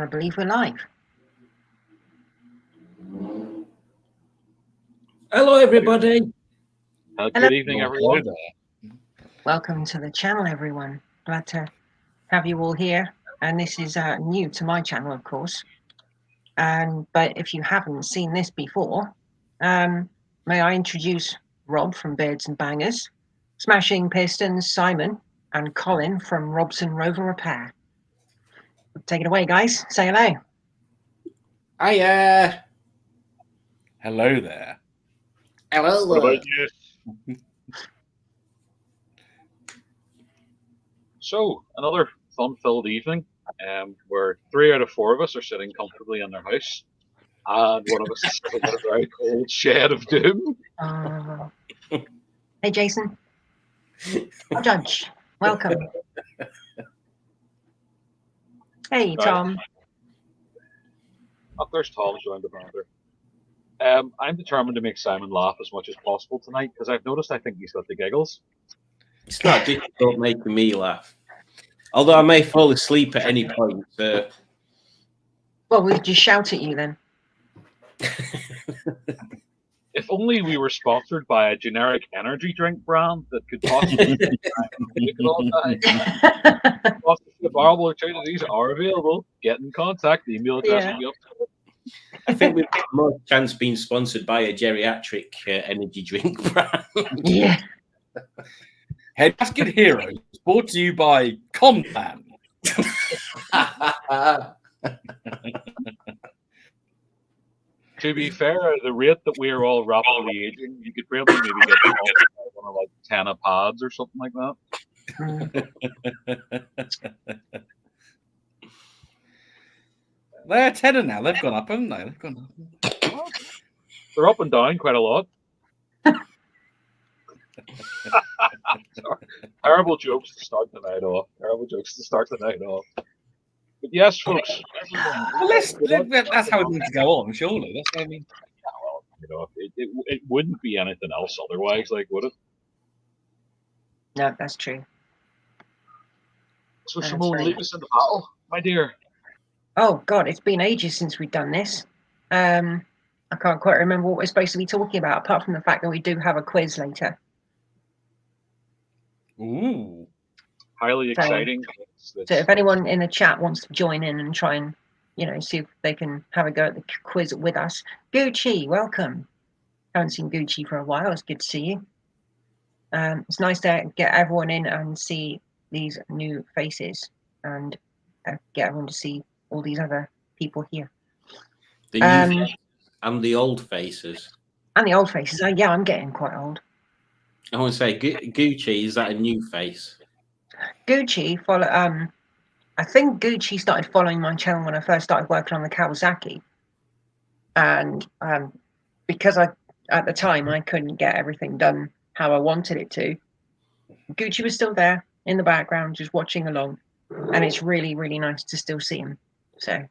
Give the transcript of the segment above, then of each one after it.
And I believe we're live. Hello, everybody. Good evening, everyone. Welcome to the channel, everyone. Glad to have you all here. And this is new to my channel, of course. But if you haven't seen this before, may I introduce Rob from Beards and Bangers, Smashing Pistons, Simon, and Colin from Robson Rover Repair. Take it away, guys. Say hello. Hiya. Hello there. Hello. What about you? So, another fun-filled evening where 3 out of 4 of us are sitting comfortably in their house, and one of us is sitting in a very cold shed of doom. Hey, Jason. Oh, Judge. Welcome. Hey, Tom. Oh, there's Tom joined the banter. I'm determined to make Simon laugh as much as possible tonight because I've noticed I think he's got the giggles. It's not difficult making me laugh. Although I may fall asleep at any point. Well, we'll just shout at you then. If only we were sponsored by a generic energy drink brand that could possibly make it all time. Viable opportunities are available. Get in contact. The email address will be up. I think we've got more chance being sponsored by a geriatric energy drink brand. Yeah. Headgasket Heroes, brought to you by Conman. To be fair, at the rate that we are all rapidly aging, you could probably maybe get one of like 10 pods or something like that. They're tenner now. They've gone up, haven't they? They've gone up. They're up and down quite a lot. Terrible jokes to start the night off. But yes, folks. Well, that's how it needs to go on, surely. That's what I mean. Yeah, well, it wouldn't be anything else otherwise, like, would it? No, that's true. So, Simone, lead us into battle, my dear. Oh, God, it's been ages since we've done this. I can't quite remember what we're supposed to be talking about, apart from the fact that we do have a quiz later. Ooh. Highly exciting. So if anyone in the chat wants to join in and try and, see if they can have a go at the quiz with us. Gucci, welcome. Haven't seen Gucci for a while. It's good to see you. It's nice to get everyone in and see these new faces and get everyone to see all these other people here. The new faces and the old faces. And the old faces. Yeah, I'm getting quite old. I want to say, Gucci, is that a new face? Gucci I think Gucci started following my channel when I first started working on the Kawasaki, and because at the time I couldn't get everything done how I wanted it to, Gucci was still there in the background just watching along, and it's really, really nice to still see him. So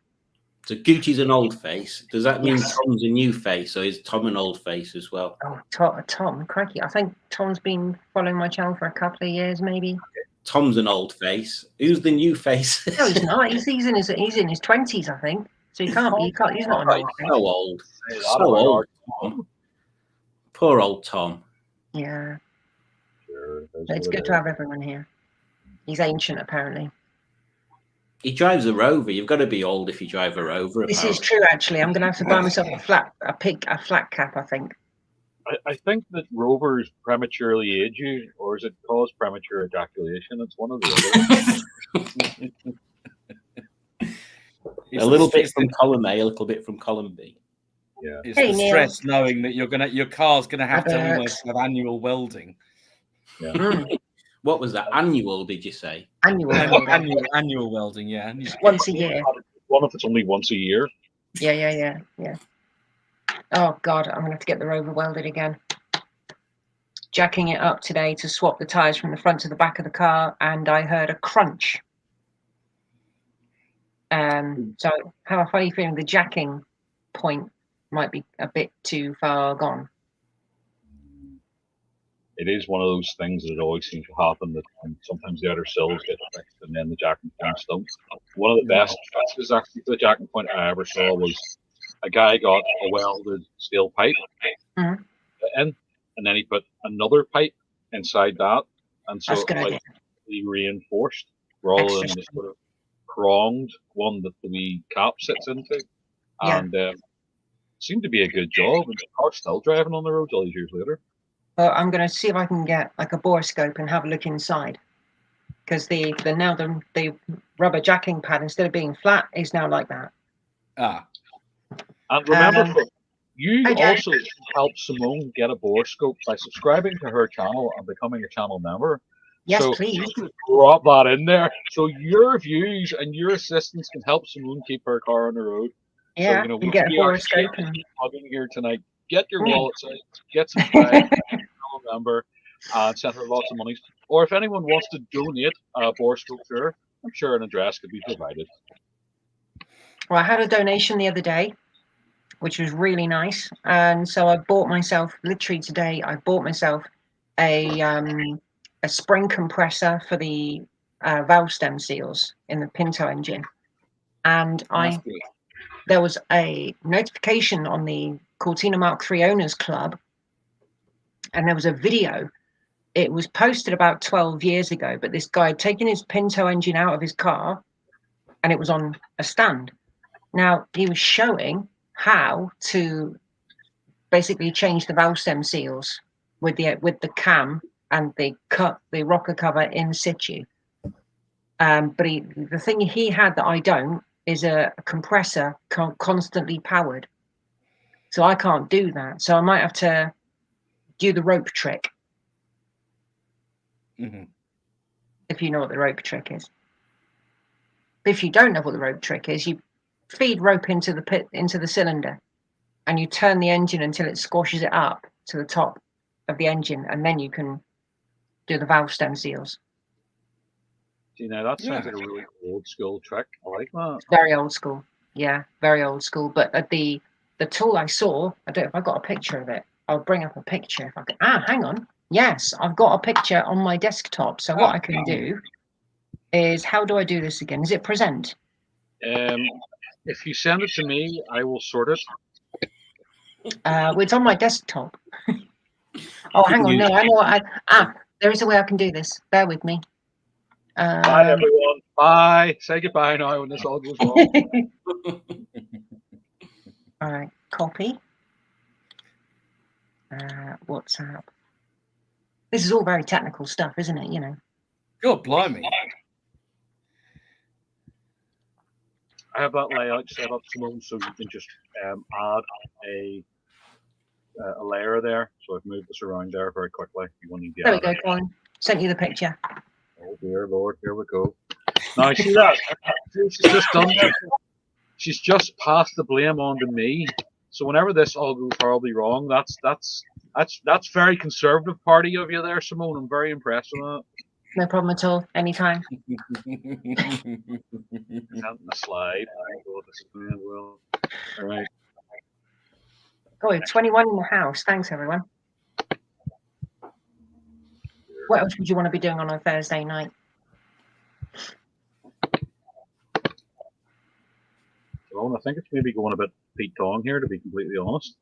Gucci's an old face. Does that mean Tom's a new face, or is Tom an old face as well? Oh, Tom, crikey! I think Tom's been following my channel for a couple of years, maybe. Tom's an old face. Who's the new face? No, he's not. He's in his 20s, I think. So he can't. He's not an old face. So old. So old. Tom. Poor old Tom. Yeah. Sure, it's good to have everyone here. He's ancient, apparently. He drives a Rover. You've got to be old if you drive a Rover. This is true, actually. I'm going to have to buy myself a flat cap, I think. I think that Rovers prematurely age you, or is it cause premature ejaculation? It's one of the other. A little bit from column A, a little bit from column B. Yeah. It's the stress knowing that your car's gonna have to almost have annual welding. Yeah. What was that? Annual, did you say? Annual welding, yeah. Once a year. One if it's only once a year. Yeah. Oh God, I'm gonna have to get the Rover welded again. Jacking it up today to swap the tires from the front to the back of the car, and I heard a crunch. So how a funny feeling the jacking point might be a bit too far gone. it is one of those things that always seems to happen, that sometimes the outer sills get fixed and then the jacking points don't. One of the best fixes actually for the jacking point I ever saw was a guy got a welded steel pipe Mhm. in, and then he put another pipe inside that, and so That's a good it idea. lightly reinforced rather Extra than the strong. sort of pronged one that the wee cap sits into. Yeah. And seemed to be a good job, and the car's still driving on the road all these years later. Well, I'm going to see if I can get like a borescope and have a look inside, because the rubber jacking pad, instead of being flat, is now like that. Ah, And remember, Um, folks, you Hi, Jack. also help Simone get a borescope by subscribing to her channel and becoming a channel member. Yes, So please. just to drop that in there, so your views and your assistance can help Simone keep her car on the road. Yeah, So, you know, and get a we are borescope and plugging here tonight. Get your Mm. wallets out, get subscribed, become a member, and send her lots of money. Or if anyone wants to donate a borescope to her, I'm sure an address could be provided. well, I had a donation the other day, which was really nice, and so I bought myself, literally today, I bought myself a spring compressor for the valve stem seals in the Pinto engine, and that's good. there was a notification on the Cortina Mark III Owners Club, and there was a video. It was posted about 12 years ago, but this guy had taken his Pinto engine out of his car, and it was on a stand. Now, he was showing how to basically change the valve stem seals with the cam, and they cut the rocker cover in situ. But the thing he had that I don't is a compressor constantly powered, so I can't do that. So I might have to do the rope trick, Mhm. if you know what the rope trick is. If you don't know what the rope trick is, you feed rope into the cylinder, and you turn the engine until it squashes it up to the top of the engine, and then you can do the valve stem seals. See, now that sounds Yeah. like a really old school trick. I like that. It's very old school. Yeah, very old school. But the tool I saw, I don't know if I got a picture of it. I'll bring up a picture if I can. Hang on. Yes, I've got a picture on my desktop. So what I can do is, how do I do this again? Is it present? If you send it to me, I will sort it. Well, it's on my desktop. Oh, hang on. No, I know what there is a way I can do this. Bear with me. Bye, everyone. Bye. Say goodbye now when this all goes wrong. All right, copy. WhatsApp. This is all very technical stuff, isn't it? You know. God blimey. I have that layout set up, Simone, so you can just add a layer there. So I've moved this around there very quickly. You won't need to There we add go, it. Colin. Sent you the picture. Oh dear Lord, here we go. Now see that? She's just done that. She's just passed the blame on to me. So whenever this all goes horribly wrong, that's very Conservative Party of you there, Simone. I'm very impressed with that. No problem at all. Anytime. Presenting the slide. Oh, this is good. Well, all right. Oh, 21 in the house. Thanks, everyone. What else would you want to be doing on a Thursday night? Well, I think it's maybe going a bit Pete Tong here, to be completely honest.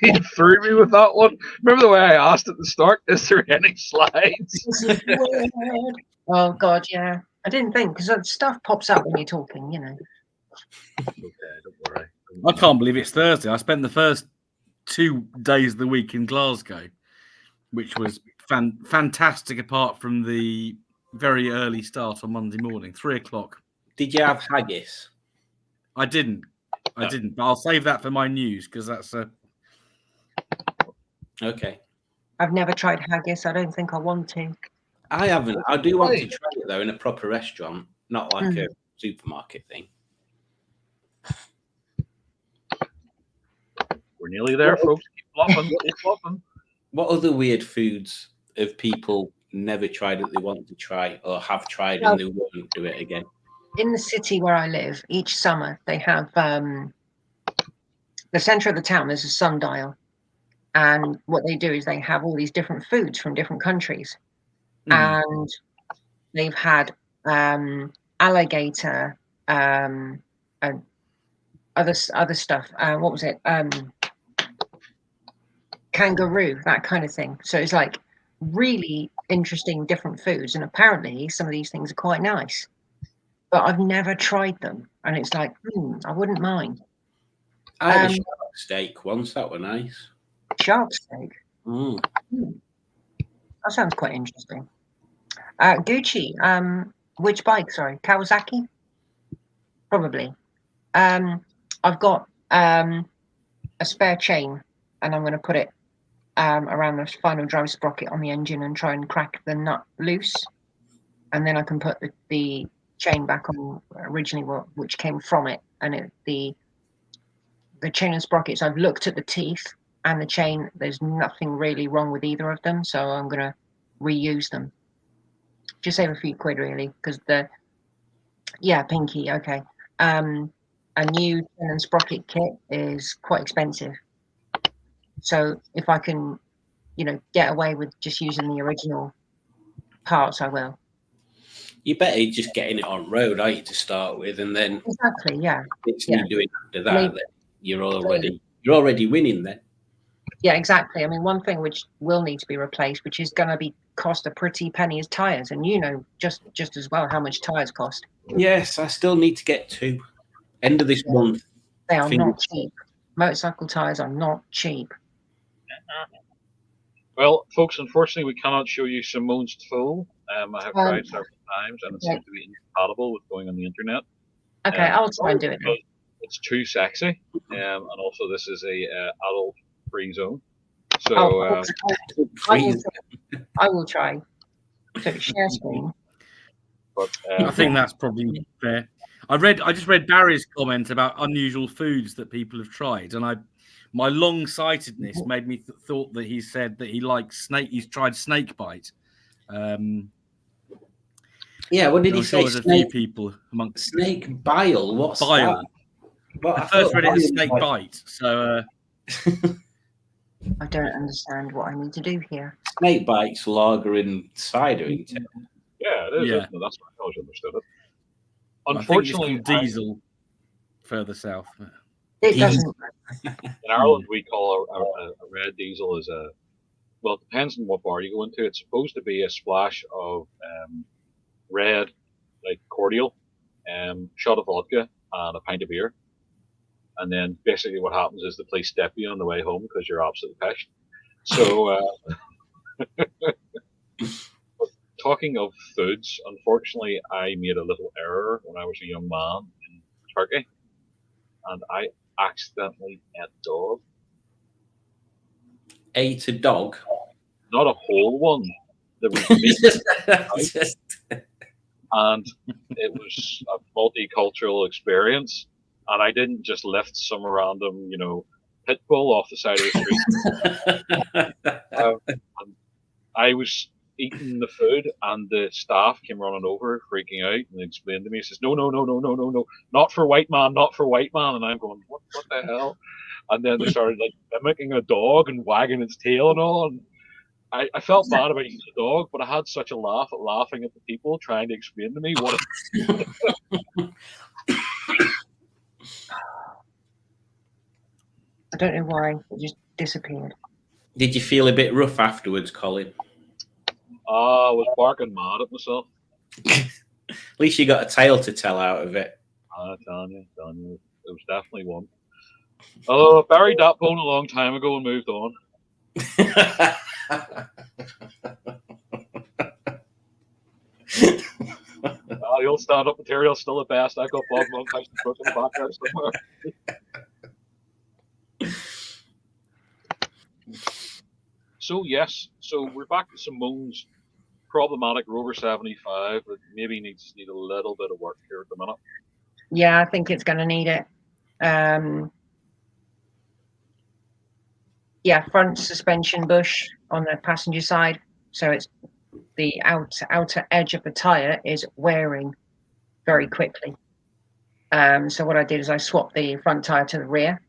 You threw me with that one. Remember the way I asked at the start? Is there any slides? Oh God, yeah. I didn't think, because stuff pops up when you're talking, you know. Okay, don't worry. I can't believe it's Thursday. I spent the first 2 days of the week in Glasgow, which was fantastic, apart from the very early start on Monday morning, 3 o'clock. Did you have haggis? I didn't, but I'll save that for my news, because that's Okay. I've never tried haggis. I don't think I want to. I haven't. I do want to try it though in a proper restaurant, not like a supermarket thing. We're nearly there, folks. Keep flopping. Keep flopping. What other weird foods have people never tried that they want to try, or have tried and they won't do it again? In the city where I live, each summer they have the centre of the town. There's a sundial, And what they do is they have all these different foods from different countries, and they've had alligator, and other stuff. What was it? Kangaroo, that kind of thing. So it's like really interesting different foods, and apparently some of these things are quite nice. But I've never tried them, and it's like, I wouldn't mind. I had a shark steak once. That were nice. Shark steak. Mm. That sounds quite interesting. Gucci. Which bike? Sorry, Kawasaki. Probably. I've got a spare chain, and I'm going to put it around the final drive sprocket on the engine and try and crack the nut loose, and then I can put the chain back on originally which came from it, and the chain and sprockets. I've looked at the teeth and the chain. There's nothing really wrong with either of them, so I'm going to reuse them. Just save a few quid really, because Pinky. Okay. A new chain and sprocket kit is quite expensive. So if I can, get away with just using the original parts, I will. You better just getting it on road, aren't you, to start with, and then Exactly, yeah. it's you doing after that. Then you're already winning then. Yeah, exactly. I mean, one thing which will need to be replaced, which is going to cost a pretty penny, is tires, and just as well how much tires cost. Yes, I still need to get 2. End of this month. They are not cheap. Motorcycle tires are not cheap. Well, folks, unfortunately, we cannot show you Simone's tool. I have tried several times, and it seems to be incompatible with going on the internet. Okay, I'll try and do it then. It's too sexy, and also this is a adult-free zone. So I will try. So share screen. But I think that's probably fair. I just read Barry's comment about unusual foods that people have tried, and my long-sightedness made me thought that he said that he likes snake. He's tried snake bite. Yeah, what did he say? Sure there's a few people amongst snake bile. What's bile? That? Well, I first read it as snake bite. So I don't understand what I need to do here. Snake bites, lager, and cider. Yeah, it is. Yeah. No, that's what I always understood it. Unfortunately, diesel further south. It doesn't. In Ireland, we call a red diesel as a. Well, it depends on what bar you go into. It's supposed to be a splash of red, like cordial, shot of vodka, and a pint of beer. And then basically what happens is the police step you on the way home because you're absolutely pissed. So, talking of foods, unfortunately, I made a little error when I was a young man in Turkey, and I accidentally ate dog. Ate a dog? Not a whole one. There was meat, and it was a multicultural experience. And I didn't just lift some random, pit bull off the side of the street. I was eating the food, and the staff came running over, freaking out, and explained to me, he says, no, not for white man, not for white man. And I'm going, what the hell? And then they started like mimicking a dog and wagging its tail and all. And I felt bad about eating the dog, but I had such a laugh at laughing at the people trying to explain to me what it I don't know why it just disappeared. Did you feel a bit rough afterwards, Colin? I was barking mad at myself. At least you got a tale to tell out of it. I'm telling you, it was definitely one. Although I buried that bone a long time ago and moved on. The old stand-up material still the best. I got Bob Monkhouse and Brooke in the background somewhere. So yes, we're back to Simone's problematic Rover 75 that maybe needs a little bit of work here at the minute. Yeah, I think it's going to need it. Front suspension bush on the passenger side, so it's the outer edge of the tire is wearing very quickly. So what I did is I swapped the front tire to the rear,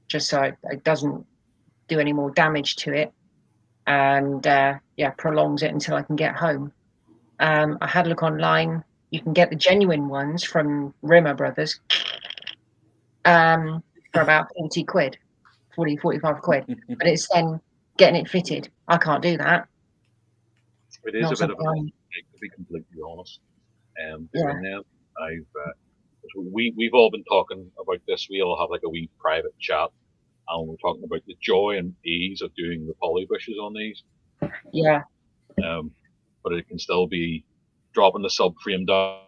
just so it doesn't do any more damage to it, and prolongs it until I can get home. I had a look online. You can get the genuine ones from Rimmer Brothers for about 40 quid, 45 quid. But it's then getting it fitted. I can't do that. It is Not a bit of a something mistake, to be completely honest. Yeah. Doing them, we've all been talking about this. We all have like a wee private chat, and we're talking about the joy and ease of doing the poly bushes on these. Yeah. But it can still be dropping the subframe down,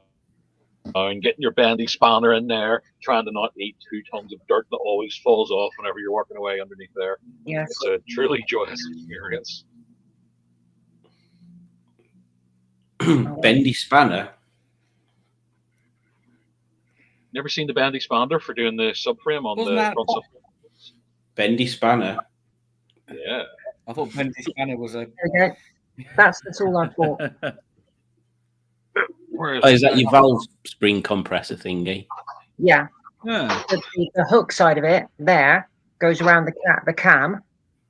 getting your bendy spanner in there, trying to not eat 2 tons of dirt that always falls off whenever you're working away underneath there. Yes. It's a truly joyous experience. Bendy spanner. Never seen the bendy spanner for doing the subframe on Wasn't the that front subframe? Bendy spanner. Yeah. I thought Bendy Spanner was a. There we go. That's all I've got. Is that your valve spring compressor thingy? Yeah. Yeah. The hook side of it there goes around the cam,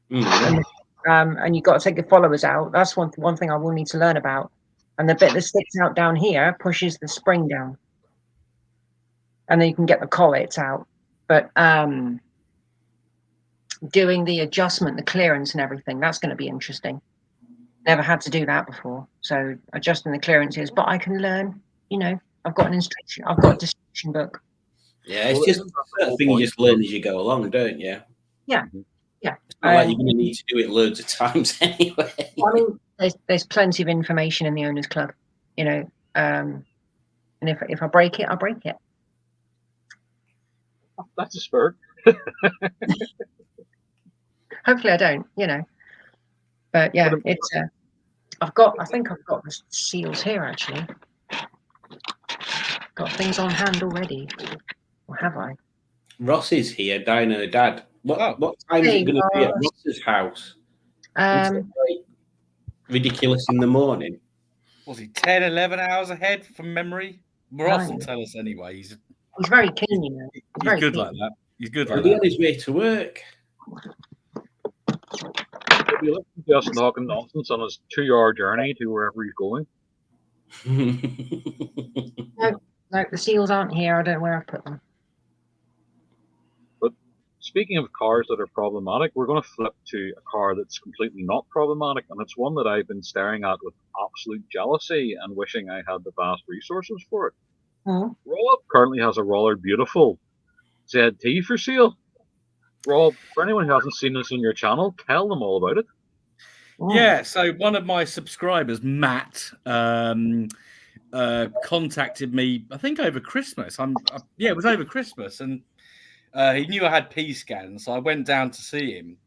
and you've got to take the followers out. That's one thing I will need to learn about. And the bit that sticks out down here pushes the spring down, and then you can get the collets out. But doing the adjustment, the clearance, and everything, that's going to be interesting. Never had to do that before, so adjusting the clearances. But I can learn. I've got an instruction. I've got a description book. Yeah, it's just a thing you just learn as you go along, don't you? Yeah. Yeah. It's not like you're going to need to do it loads of times anyway. I mean, there's plenty of information in the Owners Club, and if I break it, I break it. That's a spurt. Hopefully I don't, But yeah, it's I think I've got the seals here actually. Got things on hand already. Or have I? Ross is here, Dino Dad. What time is it going to be at Ross's house? Is it like ridiculous in the morning? Was he 10, 11 hours ahead from memory? Ross will tell us anyway. He's very keen, He's good like that. He's good like He'll be that. on his way to work. He'll be listening to us talking nonsense on his 2-hour journey to wherever he's going. No, the seals aren't here. I don't know where I've put them. But speaking of cars that are problematic, we're going to flip to a car that's completely not problematic, and it's one that I've been staring at with absolute jealousy and wishing I had the vast resources for it. Rob currently has a Roller Beautiful ZT for sale. Rob, for anyone who hasn't seen this on your channel, tell them all about it. Yeah, so one of my subscribers, Matt, contacted me, I think over Christmas. It was over Christmas, and he knew I had P scans, so I went down to see him,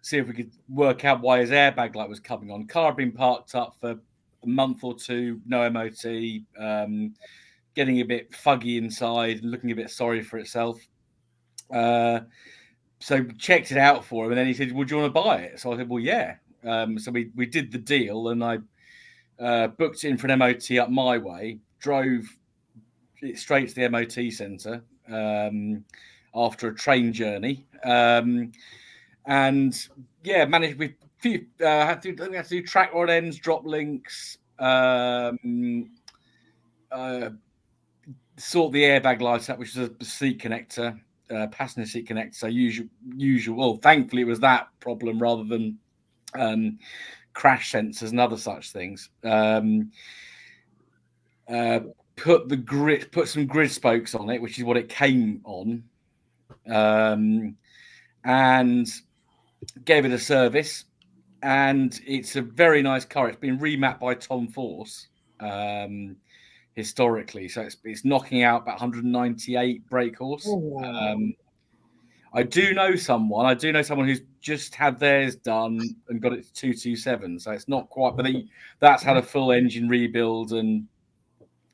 see if we could work out why his airbag light was coming on. Car had been parked up for a month or two, no MOT, getting a bit fuggy inside, looking a bit sorry for itself. So we checked it out for him, and then he said, "Would you want to buy it?" So I said, "Well, yeah." So we did the deal, and I booked it in for an MOT up my way, drove it straight to the MOT centre after a train journey, and managed with had to do track rod ends, drop links, sort the airbag light up, which is a seat connector. Passenger seat connector. So usual. Well, thankfully it was that problem rather than crash sensors and other such things. Put some grid spokes on it, which is what it came on, and gave it a service. And it's a very nice car. It's been remapped by Tom Force. Historically, so it's knocking out about 198 brake horse. I do know someone who's just had theirs done and got it to 227. So it's not quite, but that's had a full engine rebuild, and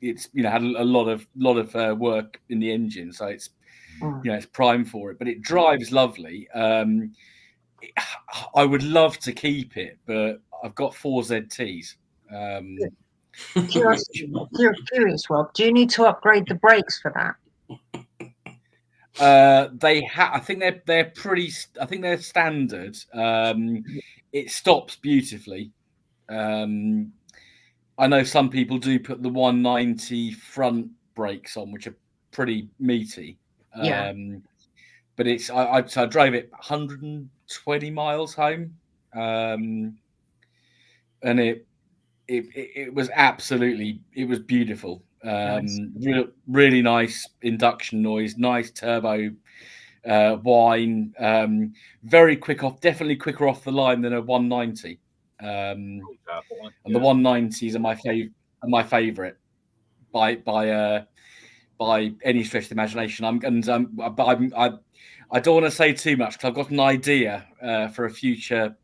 it's had a lot of work in the engine. So it's it's prime for it. But it drives lovely. I would love to keep it, but I've got 4 ZTs. Curious, Rob. Do you need to upgrade the brakes for that? I think they're pretty. I think they're standard. It stops beautifully. I know some people do put the 190 front brakes on, which are pretty meaty. Yeah. But it's I drove it 120 miles home, and it was absolutely, it was beautiful. Nice. Really nice induction noise, nice turbo whine, very quick off, definitely quicker off the line than a 190. And the 190s are my favorite by any stretch of the imagination. I don't want to say too much because I've got an idea for a future,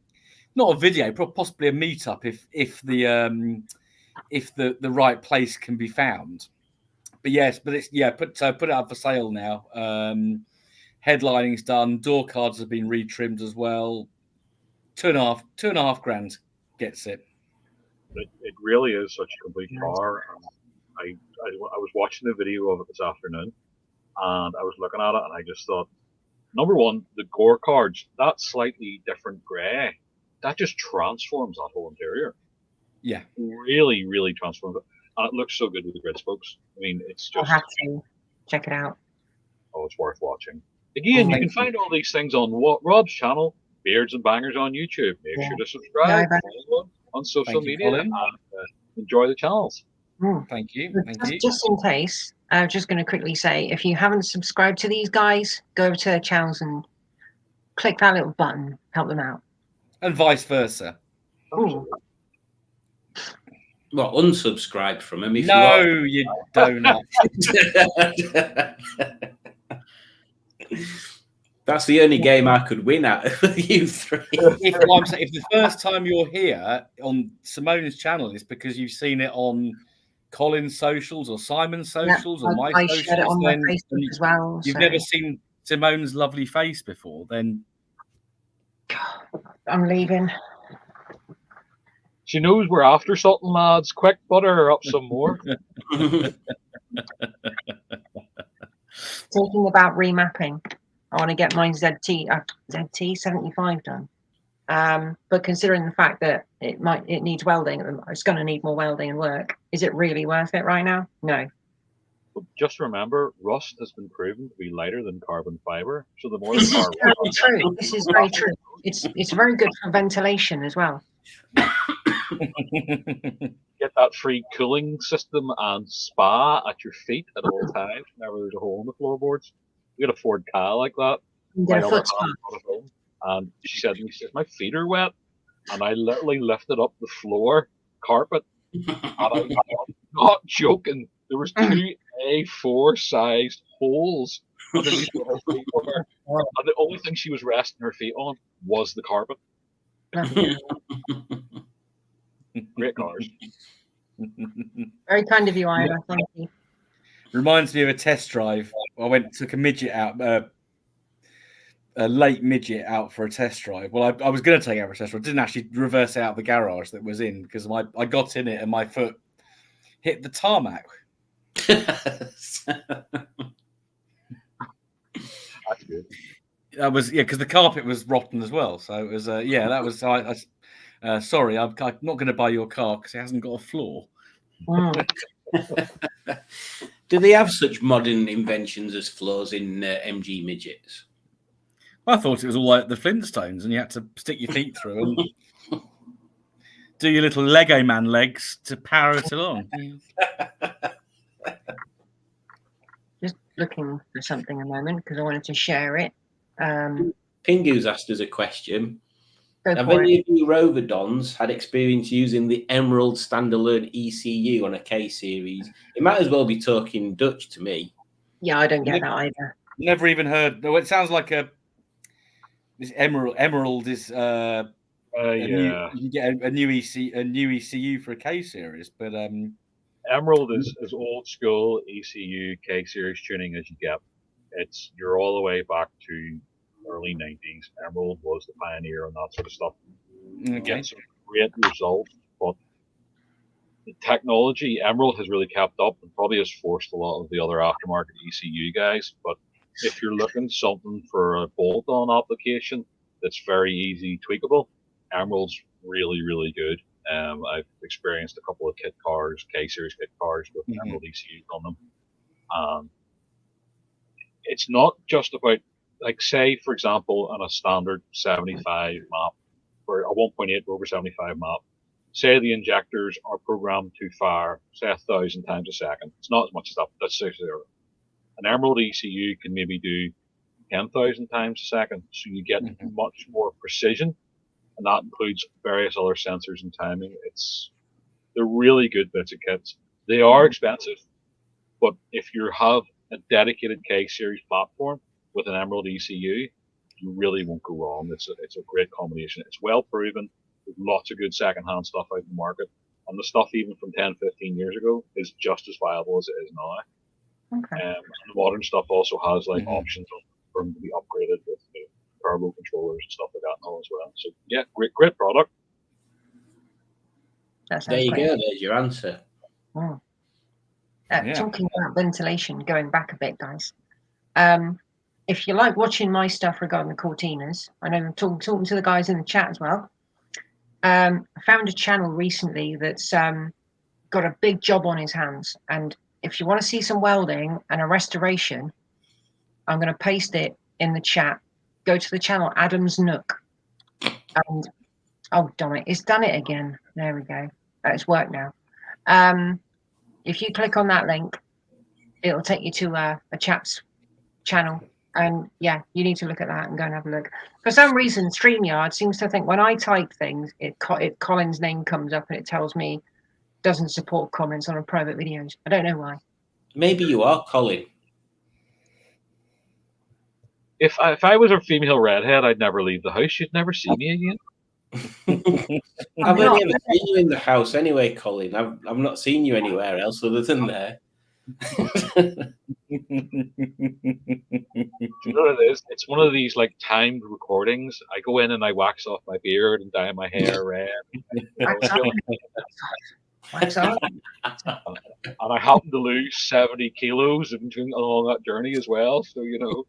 not a video, possibly a meetup if the right place can be found. But yes, but it's put it up for sale now. Headlining's done. Door cards have been retrimmed as well. $2.5 grand gets it. It really is such a complete car. I was watching the video of it this afternoon, and I was looking at it, and I just thought, number one, the gore cards, that slightly different grey, that just transforms that whole interior. Yeah, really, really transforms it, and it looks so good with the grid spokes. I mean, it's just. I'll have to check it out. Oh, it's worth watching. Again, you can find all these things on Rob's channel, Beards and Bangers on YouTube. Make sure to subscribe on social media and enjoy the channels. Thank you. Just in case, I'm just going to quickly say, if you haven't subscribed to these guys, go over to their channels and click that little button, help them out. And vice versa. Ooh. Well, unsubscribe from them if you don't. That's the only game I could win out of you three. If the first time you're here on Simone's channel is because you've seen it on Colin's socials or Simon's socials or my socials, shared it on my Facebook as well. You've never seen Simone's lovely face before, then I'm leaving. She knows we're after something, lads. Quick, butter her up some more. Talking about remapping, I want to get my ZT75 done. But considering the fact that it needs welding, it's going to need more welding and work. Is it really worth it right now? No. But just remember, rust has been proven to be lighter than carbon fiber. So the more the car true. This is very true. It's very good for ventilation as well. Get that free cooling system and spa at your feet at all times whenever there's a hole in the floorboards. We got a Ford Ka like that. Get a foot and she said to me, my feet are wet. And I literally lifted up the floor carpet. And I'm not joking. There was 2 A4 sized holes underneath the whole floor. And the only thing she was resting her feet on was the carpet. Great cars. Very kind of you, Ira. Thank you. Reminds me of a test drive. I took a midget out, a late midget out for a test drive. Well, I was going to take it out for a test drive. I didn't actually reverse it out of the garage that was in because I got in it and my foot hit the tarmac. That's good. That was because the carpet was rotten as well. So it was that was sorry, I'm not going to buy your car because it hasn't got a floor. Do they have such modern inventions as floors in MG midgets? I thought it was all like the Flintstones, and you had to stick your feet through and do your little Lego man legs to power it along. Just looking for something a moment because I wanted to share it. Pingu's asked us a question. Have any of you Rover Dons had experience using the Emerald standalone ECU on a K series? It might as well be talking Dutch to me. Yeah, I don't get that either. Never even heard. No, it sounds like this Emerald is you can get a new ECU for a K series, but Emerald is as old school ECU K series tuning as you get. You're all the way back to early 90s. Emerald was the pioneer on that sort of stuff. Okay. Get some great results, but the technology, Emerald has really kept up and probably has forced a lot of the other aftermarket ECU guys, but if you're looking something for a bolt-on application that's very easy tweakable, Emerald's really, really good. I've experienced a couple of kit cars, K-Series kit cars with Emerald ECUs on them. It's not just about, like, say, for example, on a standard 75 map, or a 1.8 Rover 75 map, say the injectors are programmed to fire, say, 1,000 times a second. It's not as much as that. That's 0. An Emerald ECU can maybe do 10,000 times a second, so you get much more precision, and that includes various other sensors and timing. They're really good bits of kits. They are expensive, but if you have a dedicated K-Series platform with an Emerald ECU, you really won't go wrong. It's a great combination. It's well proven. There's lots of good second-hand stuff out in the market, and the stuff even from 10, 15 years ago is just as viable as it is now. Okay. And the modern stuff also has like options for them to be upgraded with turbo controllers and stuff like that now as well. So yeah, great product. There you go. There's your answer. Oh. Talking about ventilation, going back a bit, guys. If you like watching my stuff regarding the Cortinas, I know I'm talking to the guys in the chat as well. I found a channel recently that's got a big job on his hands, and if you want to see some welding and a restoration, I'm going to paste it in the chat. Go to the channel Adam's Nook, and oh damn it, it's done it again. There we go. It's worked now. If you click on that link, it'll take you to a chap's channel. And yeah, you need to look at that and go and have a look. For some reason, StreamYard seems to think when I type things, Colin's name comes up and it tells me doesn't support comments on private videos. I don't know why. Maybe you are Colin. If I was a female redhead, I'd never leave the house. You'd never see me again. I've only ever seen you in the house anyway, Colin. I've not seen you anywhere else other than there. You know what it is? It's one of these like timed recordings. I go in and I wax off my beard and dye my hair red. And I happen to lose 70 kilos along that journey as well. So, you know.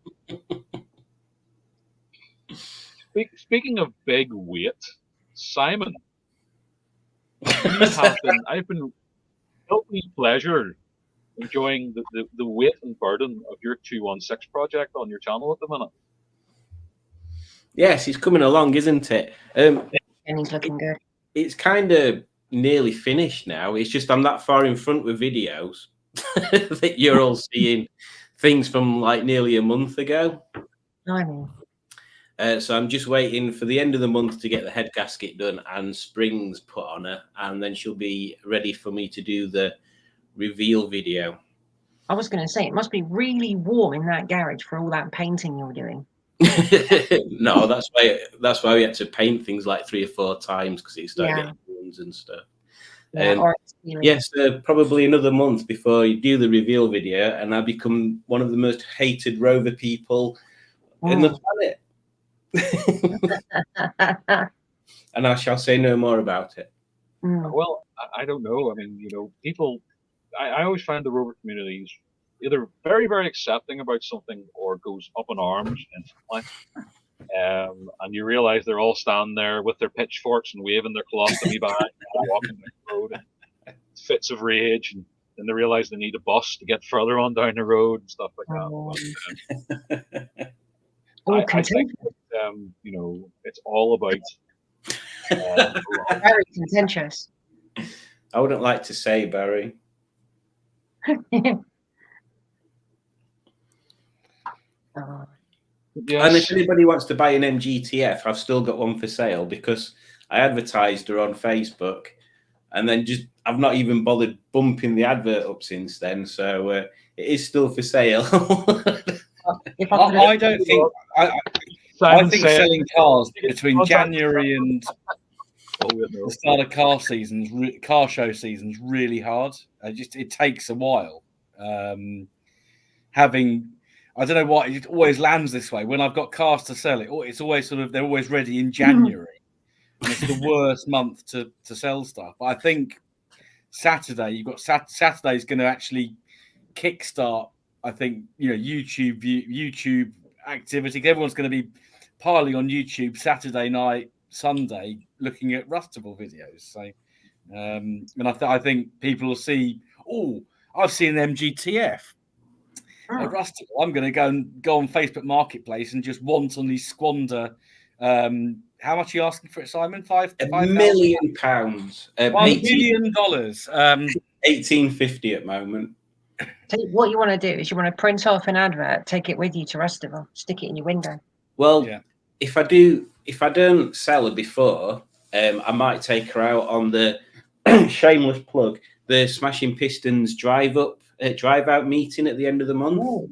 Speaking of big weight, Simon, I've been guilty pleasure enjoying the weight and burden of your 216 project on your channel at the minute. Yes, it's coming along, isn't it? And he's looking good. It's kind of nearly finished now. It's just I'm that far in front with videos that you're all seeing things from like nearly a month ago. I know. So I'm just waiting for the end of the month to get the head gasket done and springs put on her, and then she'll be ready for me to do the reveal video. I was going to say, it must be really warm in that garage for all that painting you're doing. No, that's why we had to paint things like 3 or 4 times, because it started getting wounds and stuff. Yes, probably another month before you do the reveal video, and I become one of the most hated rover people in the planet. And I shall say no more about it. Well, I don't know. I mean, you know, people. I always find the rover community is either very, very accepting about something or goes up in arms instantly. And you realize they're all standing there with their pitchforks and waving their colostomy bag and walking down the road, and fits of rage, and then they realize they need a bus to get further on down the road and stuff like that. I think you know, it's all about very contentious. I wouldn't like to say, Barry. Yes. And if anybody wants to buy an MGTF, I've still got one for sale, because I advertised her on Facebook, and then I've not even bothered bumping the advert up since then. So it is still for sale. I don't think. I think selling cars between January and the start of car show season's really hard. It takes a while. I don't know why it always lands this way. When I've got cars to sell, it's always they're always ready in January, and it's the worst month to sell stuff. But I think Saturday Saturday's going to actually kickstart I think YouTube activity. Everyone's going to be piling on YouTube Saturday night, Sunday, looking at Rustable videos. So, and I think people will see. Oh, I've seen MGTF at Rustable. I'm going to go on Facebook Marketplace and just wantonly squander. How much are you asking for it, Simon? £1 million. $1 million. 1850 at the moment. What you want to do is you want to print off an advert, take it with you to Rustable, stick it in your window. Well, if I don't sell her before, I might take her out on the shameless plug, the Smashing Pistons drive out meeting at the end of the month. Ooh,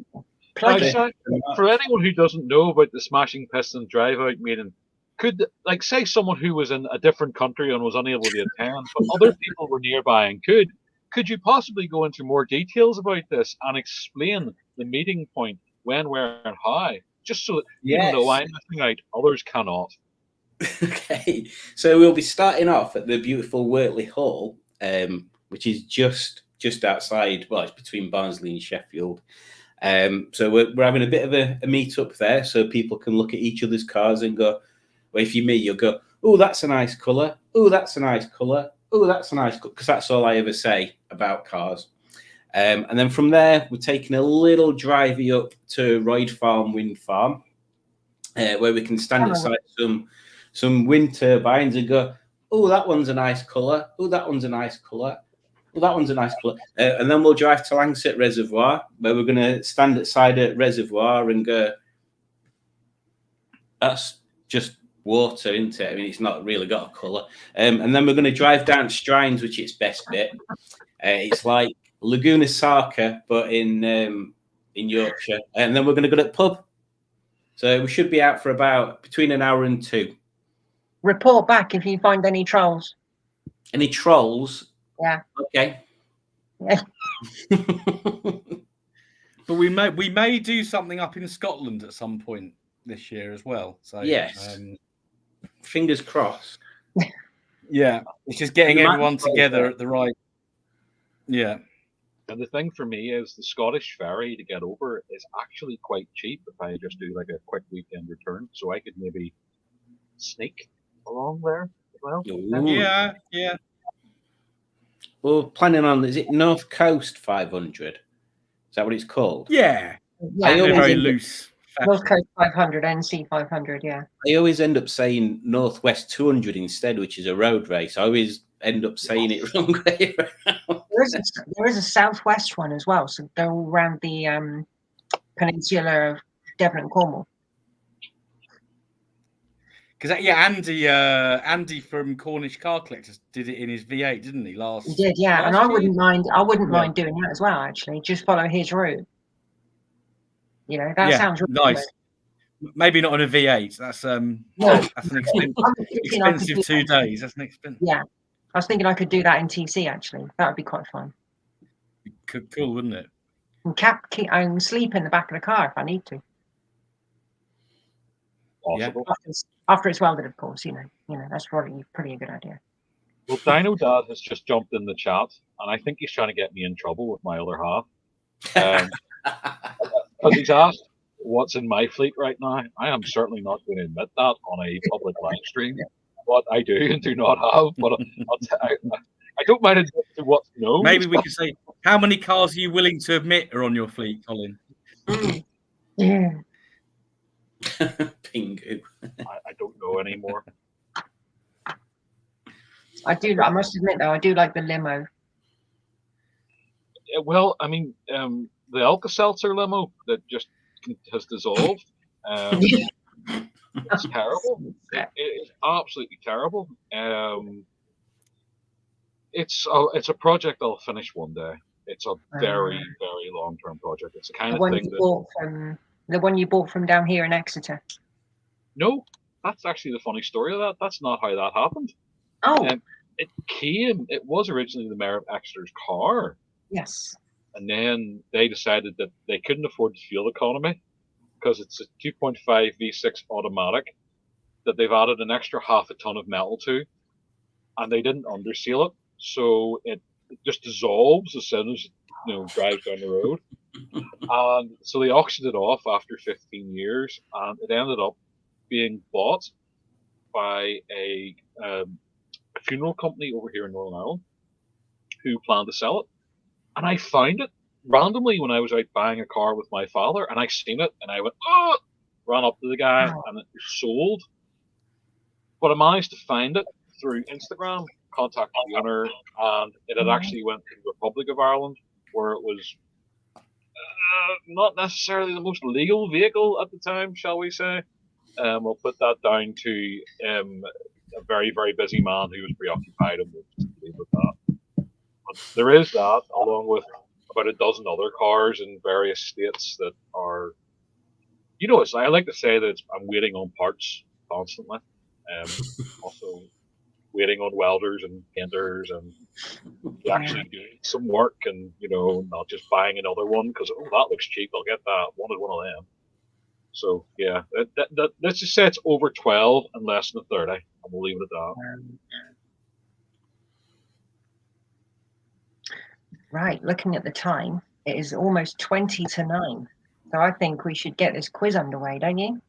for anyone who doesn't know about the Smashing Pistons drive out meeting, could say someone who was in a different country and was unable to attend, but other people were nearby and could you possibly go into more details about this and explain the meeting point, when, where, and how, just so that even though I'm missing out, others cannot. Okay, so we'll be starting off at the beautiful Wortley Hall, which is just outside. Well, it's between Barnsley and Sheffield. So we're having a bit of a meet up there, so people can look at each other's cars and go. Well, if you're me, you'll go, "Oh, that's a nice colour. Oh, that's a nice colour. Oh, that's a nice colour," because that's all I ever say about cars. And then from there, we're taking a little drivey up to Royd Farm Wind Farm, where we can stand inside some wind turbines and go, "Oh, that one's a nice colour. Oh, that one's a nice colour. Oh, that one's a nice colour." And then we'll drive to Langsett Reservoir, where we're going to stand outside at Reservoir and go, "That's just water, isn't it? I mean, it's not really got a colour." And then we're going to drive down to Strines, which is its best bit. It's like Laguna Sarca, but in Yorkshire. And then we're going to go to the pub. So we should be out for about between an hour and 2. Report back if you find any trolls. Any trolls? Yeah. Okay. Yeah. But we may do something up in Scotland at some point this year as well. So yes. Fingers crossed. Yeah, it's just getting everyone together at the right. Yeah. And the thing for me is the Scottish ferry to get over is actually quite cheap if I just do like a quick weekend return. So I could maybe sneak along there as well. Yeah. We're planning on, is it North Coast 500? Is that what it's called? Yeah. Very loose. North Coast 500, NC 500, yeah. I always end up saying Northwest 200 instead, which is a road race. I always end up saying it wrong way around. There is a Southwest one as well, so they're all around the peninsula of Devon and Cornwall. Because Andy from Cornish Car Collectors did it in his V8, didn't he? He did, yeah. And I wouldn't mind mind doing that as well. Actually, just follow his route. You know, that sounds really nice. Good. Maybe not on a V8. That's that's an expensive 2 days. That's an expensive. Yeah, I was thinking I could do that in TC. Actually, that would be quite fun. Cool, wouldn't it? And sleep in the back of the car if I need to. Possible. Yeah. After it's welded, of course. You know that's probably a good idea. Well, Dino Dad has just jumped in the chat, and I think he's trying to get me in trouble with my other half. Because he's asked what's in my fleet right now. I am certainly not going to admit that on a public live stream. What I do and do not have, but I don't mind admitting to what's known. Maybe we could say, how many cars are you willing to admit are on your fleet, Colin? Yeah. Pingu. I don't know anymore. I must admit, though, I do like the limo. Well, I mean, the Alka-Seltzer limo that just has dissolved. It's terrible. It is absolutely terrible. It's a project I'll finish one day. It's a very, very long-term project. It's the kind of thing the one you bought from down here in Exeter. No, that's actually the funny story of that. That's not how that happened. Oh. It was originally the mayor of Exeter's car. Yes. And then they decided that they couldn't afford the fuel economy because it's a 2.5 V6 automatic that they've added an extra half a ton of metal to, and they didn't underseal it, so it just dissolves as soon as it drives down the road. And so they auctioned it off after 15 years, and it ended up being bought by a funeral company over here in Northern Ireland who planned to sell it. And I found it randomly when I was out buying a car with my father, and I seen it, and I went, oh! Ran up to the guy, and it was sold. But I managed to find it through Instagram, contacted the owner, and it had actually went to the Republic of Ireland, where it was not necessarily the most legal vehicle at the time, shall we say. We'll put that down to a very, very busy man who was preoccupied, and we'll just leave it at that. But there is that, along with about a dozen other cars in various states that are, I like to say that I'm waiting on parts constantly. Also waiting on welders and painters and actually doing some work, and not just buying another one because that looks cheap, I'll get that. Wanted one of them. So yeah, let's just say it's over 12 and less than 30, and we'll leave it at that. Right, looking at the time, it is almost 20 to 9. So I think we should get this quiz underway, don't you?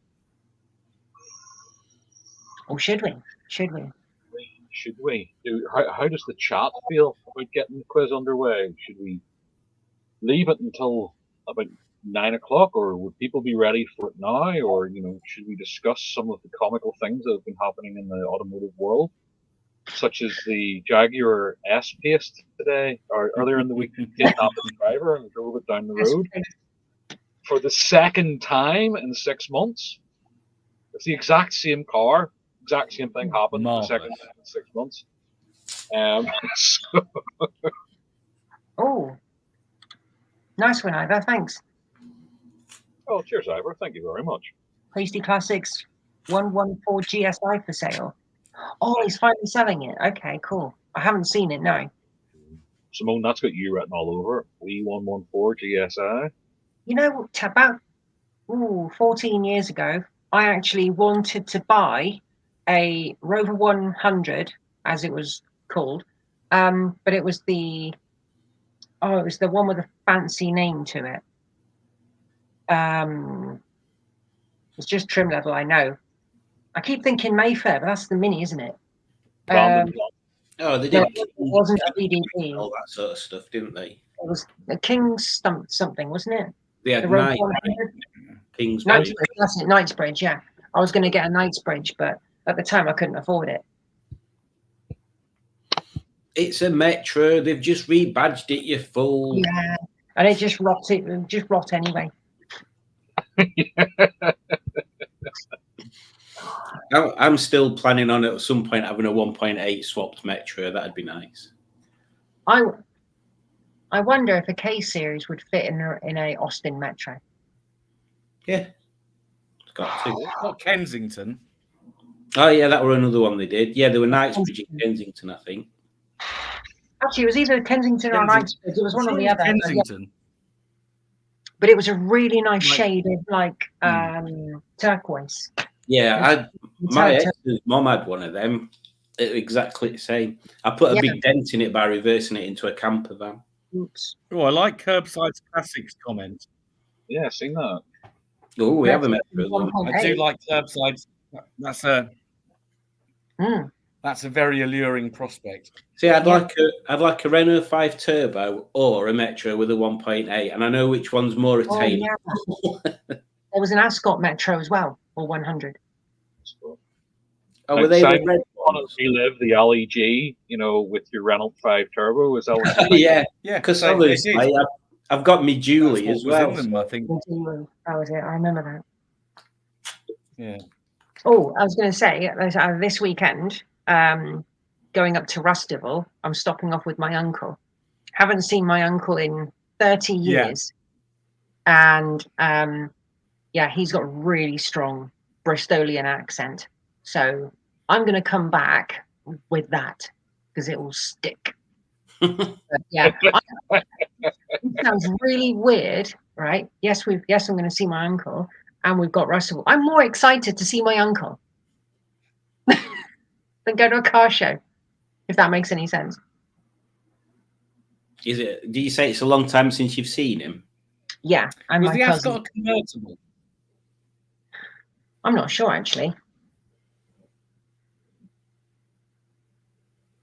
Or should we? Should we? Should we? How does the chat feel about getting the quiz underway? Should we leave it until about 9 o'clock, or would people be ready for it now? Or, should we discuss some of the comical things that have been happening in the automotive world, such as the Jaguar S-Pace today, or earlier in the week, kidnapped the driver and drove it down the road for the second time in 6 months? It's the exact same car, exact same thing happened the second time in 6 months. Oh, nice one, Ivor. Thanks. Oh, cheers, Ivor. Thank you very much. Hasty Classics 114 GSI for sale. Oh, he's finally selling it. Okay, cool. I haven't seen it, no. Simone, that's got you written all over it. E114 GSI. About 14 years ago, I actually wanted to buy a Rover 100, as it was called, but it was the one with a fancy name to it. It's just trim level, I know. I keep thinking Mayfair, but that's the Mini, isn't it? They did. No, it wasn't a VDP. All that sort of stuff, didn't they? It was a King's something, wasn't it? They had King's Knightsbridge, yeah. I was going to get a Knightsbridge, but at the time I couldn't afford it. It's a Metro. They've just rebadged it, you fool. Yeah, and it just rot anyway. I'm still planning on at some point having a 1.8 swapped Metro. That'd be nice. I wonder if a K series would fit in a Austin Metro. Yeah, it's got to. Not Kensington. Oh yeah, that were another one they did. Yeah, there were Knightsbridge in Kensington, I think. Actually, it was either Kensington or Knightsbridge. It was one or the other. Kensington. But it was a really nice shade of turquoise. Yeah, my ex's mum had one of them. It was exactly the same. I put a big dent in it by reversing it into a camper van. Oops. Oh, I like Curbside Classics comment. Yeah, I've seen that. Oh, we have a Metro. I do like Curbside. That's a very alluring prospect. See, I'd like a Renault 5 Turbo or a Metro with a 1.8, and I know which one's more attainable. Oh, yeah. There was an Ascot Metro as well, or 100. Oh, were they the red ones? Relive the LEG, with your Renault 5 Turbo? Is that what yeah, because obviously I've got me Julie as well. Them, I think. That was it. I remember that. Yeah. Oh, I was going to say, this weekend, going up to Rustival, I'm stopping off with my uncle. Haven't seen my uncle in 30 years. Yeah. And he's got a really strong Bristolian accent. So I'm going to come back with that because it will stick. But yeah, it sounds really weird, right? Yes, I'm going to see my uncle, and we've got Rustival. I'm more excited to see my uncle than go to a car show, if that makes any sense. Is it? Do you say it's a long time since you've seen him? Yeah, and Was my the cousin. Ascot a convertible? I'm not sure actually.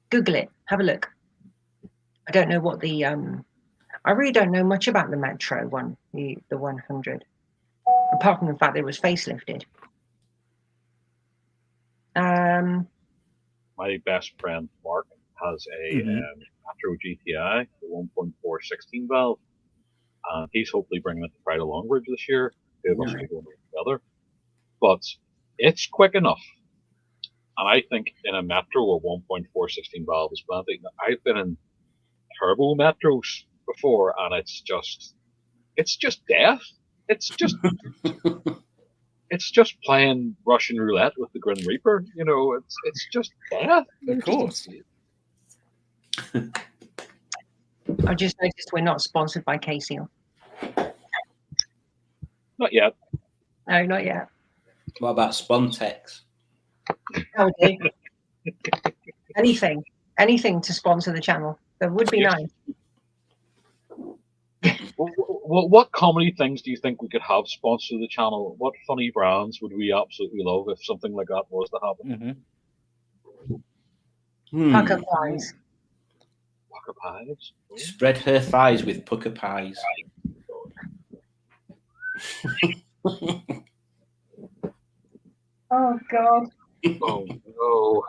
Google it. Have a look. I don't know what the I really don't know much about the Metro one, the 100, apart from the fact that it was facelifted. My best friend Mark has a Metro GTI, the 1.4 16 valve, and he's hopefully bringing it to Pride of Longbridge this year. Two of us will be going together, but it's quick enough. And I think in a Metro, a 1.4 16 valve is plenty. I've been in turbo Metros before, and it's just death. It's just playing Russian roulette with the Grim Reaper. You know, it's just death. Of course. I just noticed we're not sponsored by K-Seal. Not yet. No, not yet. What about Spontex? Oh, anything to sponsor the channel. That would be nice. What comedy things do you think we could have sponsor the channel? What funny brands would we absolutely love if something like that was to happen? Pucker pies. Pucker pies? Spread her thighs with pucker pies. Oh God. Oh no.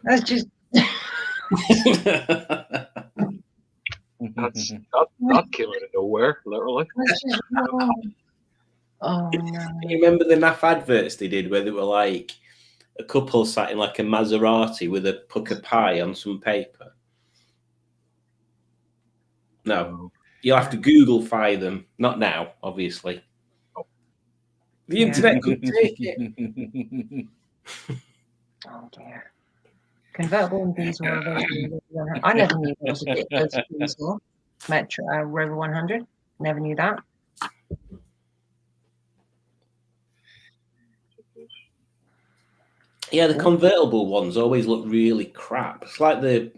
That's just that came out of nowhere, literally. Oh no. You remember the naff adverts they did where they were like a couple sat in like a Maserati with a pucker pie on some paper? No. You'll have to Google-fy them. Not now, obviously. The internet could take it. Oh dear. Convertible and diesel are available. I never knew there was a bit of diesel Metro Rover 100. Never knew that. Yeah, the convertible ones always look really crap. It's like the,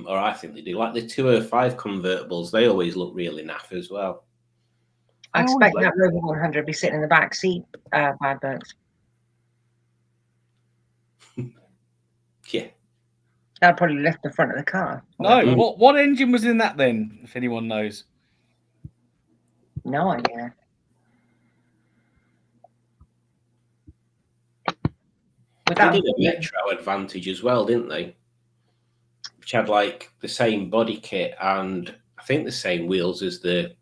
or I think they do, like the 205 convertibles. They always look really naff as well. I expect that Rover 100 to be sitting in the back seat, bad birds. Yeah. That'd probably lift the front of the car. No, what engine was in that then, if anyone knows? No idea. They did a Metro Advantage as well, didn't they? Which had like the same body kit and I think the same wheels as the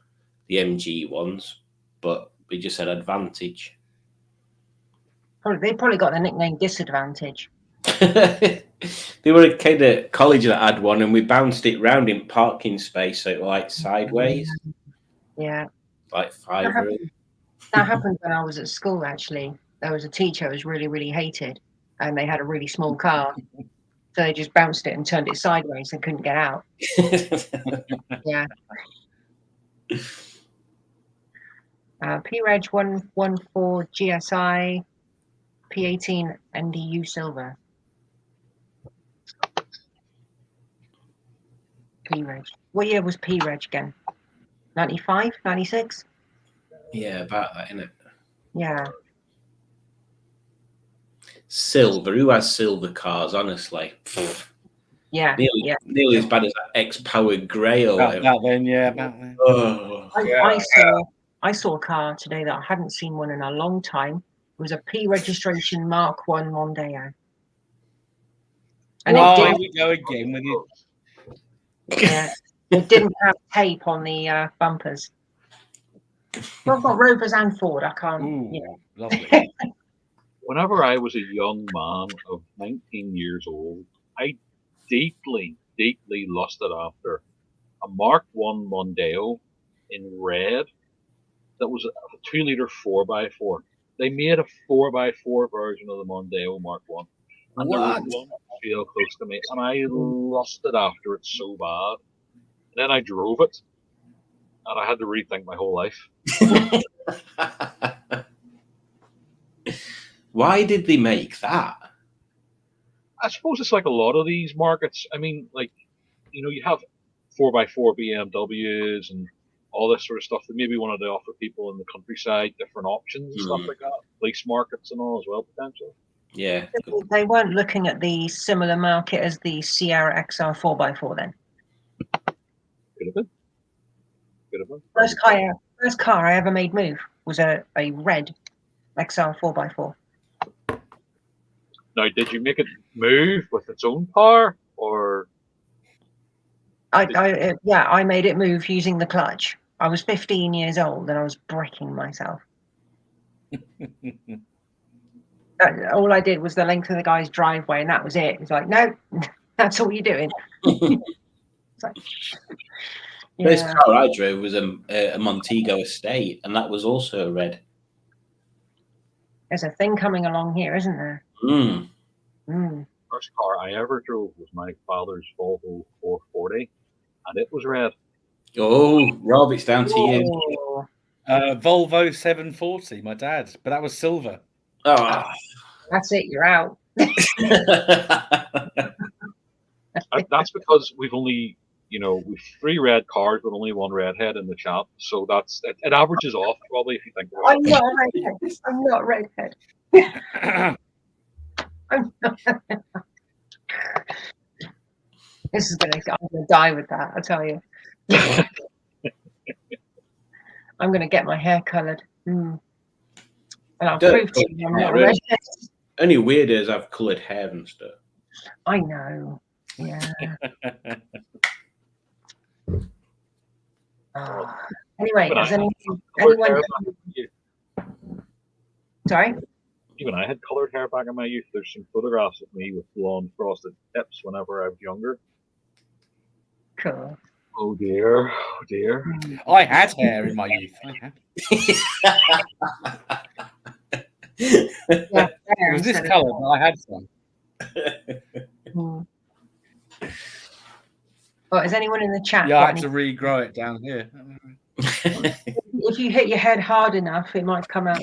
MG ones, but we just had Advantage. They probably got the nickname Disadvantage. They were a kid at college that had one, and we bounced it round in parking space, so it was like sideways. Yeah, like 5 room. That happened when I was at school. Actually, there was a teacher who was really, really hated, and they had a really small car, so they just bounced it and turned it sideways and couldn't get out. Yeah. P-Reg 114 GSI P18 NDU Silver. P-Reg. What year was P-Reg again? 95, 96? Yeah, about that, innit? Yeah. Silver. Who has silver cars, honestly? Yeah. Nearly as bad as that X-Powered Grey or whatever. About then. Oh. I saw a car today that I hadn't seen one in a long time. It was a P registration Mark 1 Mondeo. And here we go again with you. Yeah, it didn't have tape on the bumpers. Well, I've got Rovers and Ford. I can't. Ooh, lovely. Whenever I was a young man of 19 years old, I deeply, deeply lusted after a Mark 1 Mondeo in red that was a 2-liter 4x4. They made a 4x4 version of the Mondeo Mark 1. And there was one real close to me, and I lusted after it so bad. And then I drove it, and I had to rethink my whole life. Why did they make that? I suppose it's like a lot of these markets. I mean, like, you know, you have 4x4 BMWs and all this sort of stuff. They maybe wanted to offer people in the countryside different options and stuff like that. Police markets and all as well, potentially. Yeah. They weren't looking at the similar market as the Sierra XR 4x4 then? Could have been. Could have been. First car I ever made move was a red XR 4x4. Now, did you make it move with its own power, or? I made it move using the clutch. I was 15 years old and I was bricking myself. All I did was the length of the guy's driveway, and that was it. It's like, no, that's all you're doing. Like, First car I drove was a Montego Estate, and that was also red. There's a thing coming along here, isn't there? First car I ever drove was my father's Volvo 440, and it was red. Oh, Rob, it's down to you. Volvo 740, my dad, but that was silver. Oh. That's it, you're out. That's because we've only, we've 3 red cars but only 1 redhead in the chat, so it averages off probably if you think about it. I'm not redhead. I'm not. I'm gonna die with that, I tell you. I'm gonna get my hair coloured. And I'll prove to you I'm not redhead. Only weirdos have coloured hair and stuff. I know. Yeah. Anyway, does anyone? Sorry? Even I had coloured hair back in my youth. There's some photographs of me with blonde frosted tips whenever I was younger. Cool. Oh dear. Oh dear. I had hair in my youth. Yeah, it was this colour, but I had some. Well, is anyone in the chat? Yeah, I had to regrow it down here. If you hit your head hard enough, it might come out.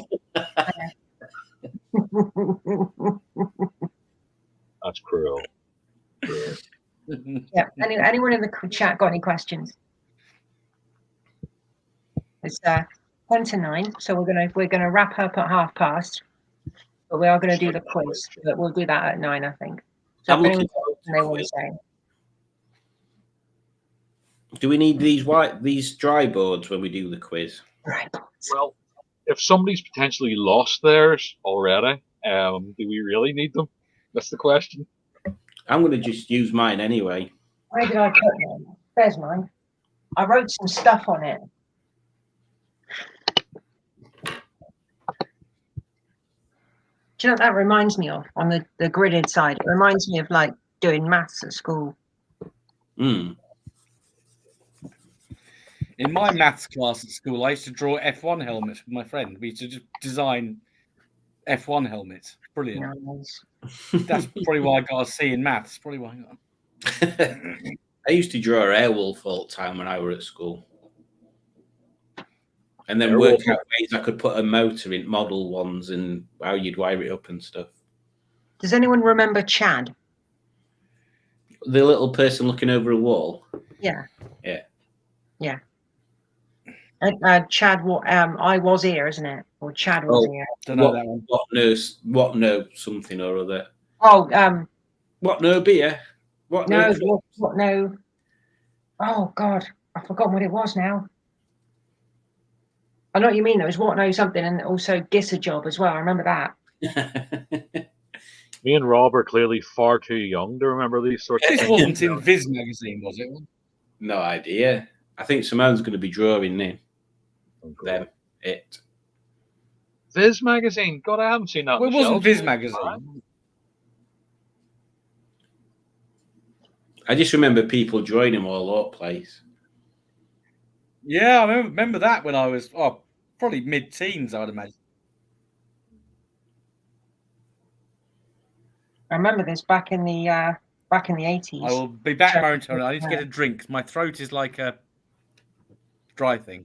That's cruel. Yeah. Anyone in the chat got any questions? It's 10 to 9, so we're gonna wrap up at past, but we are gonna do the quiz. But we'll do that at 9, I think. So if anyone they want to say. Do we need these dry boards when we do the quiz? Right. Well, if somebody's potentially lost theirs already, do we really need them? That's the question. I'm going to just use mine anyway. Where did I put them? There's mine. I wrote some stuff on it. Do you know what that reminds me of on the gridded side? It reminds me of like doing maths at school. Mm. In my maths class at school, I used to draw F1 helmets with my friend. We used to just design F1 helmets. Brilliant. Nice. That's probably why I got a C in maths. Probably why I got. I used to draw Airwolf all the time when I were at school. And then work out ways I could put a motor in model ones and how you'd wire it up and stuff. Does anyone remember Chad? The little person looking over a wall? Yeah. Yeah. Yeah. Chad, I was here, isn't it? Or Chad was here. Don't know that one. What no something or other. Oh, what no beer? What no? Oh God, I've forgotten what it was now. I know what you mean. There was what no something, and also Giss a job as well. I remember that. Me and Rob are clearly far too young to remember these sorts of things. This wasn't in Viz magazine, was it? No idea. I think Simone's going to be drawing them. Viz magazine? God, I haven't seen that. Well, it wasn't Viz magazine. I just remember people drawing them all over the place. Yeah, I remember that when I was probably mid-teens, I would imagine. I remember this back in the 80s. I will be back momentarily. I need to get a drink. My throat is like a dry thing.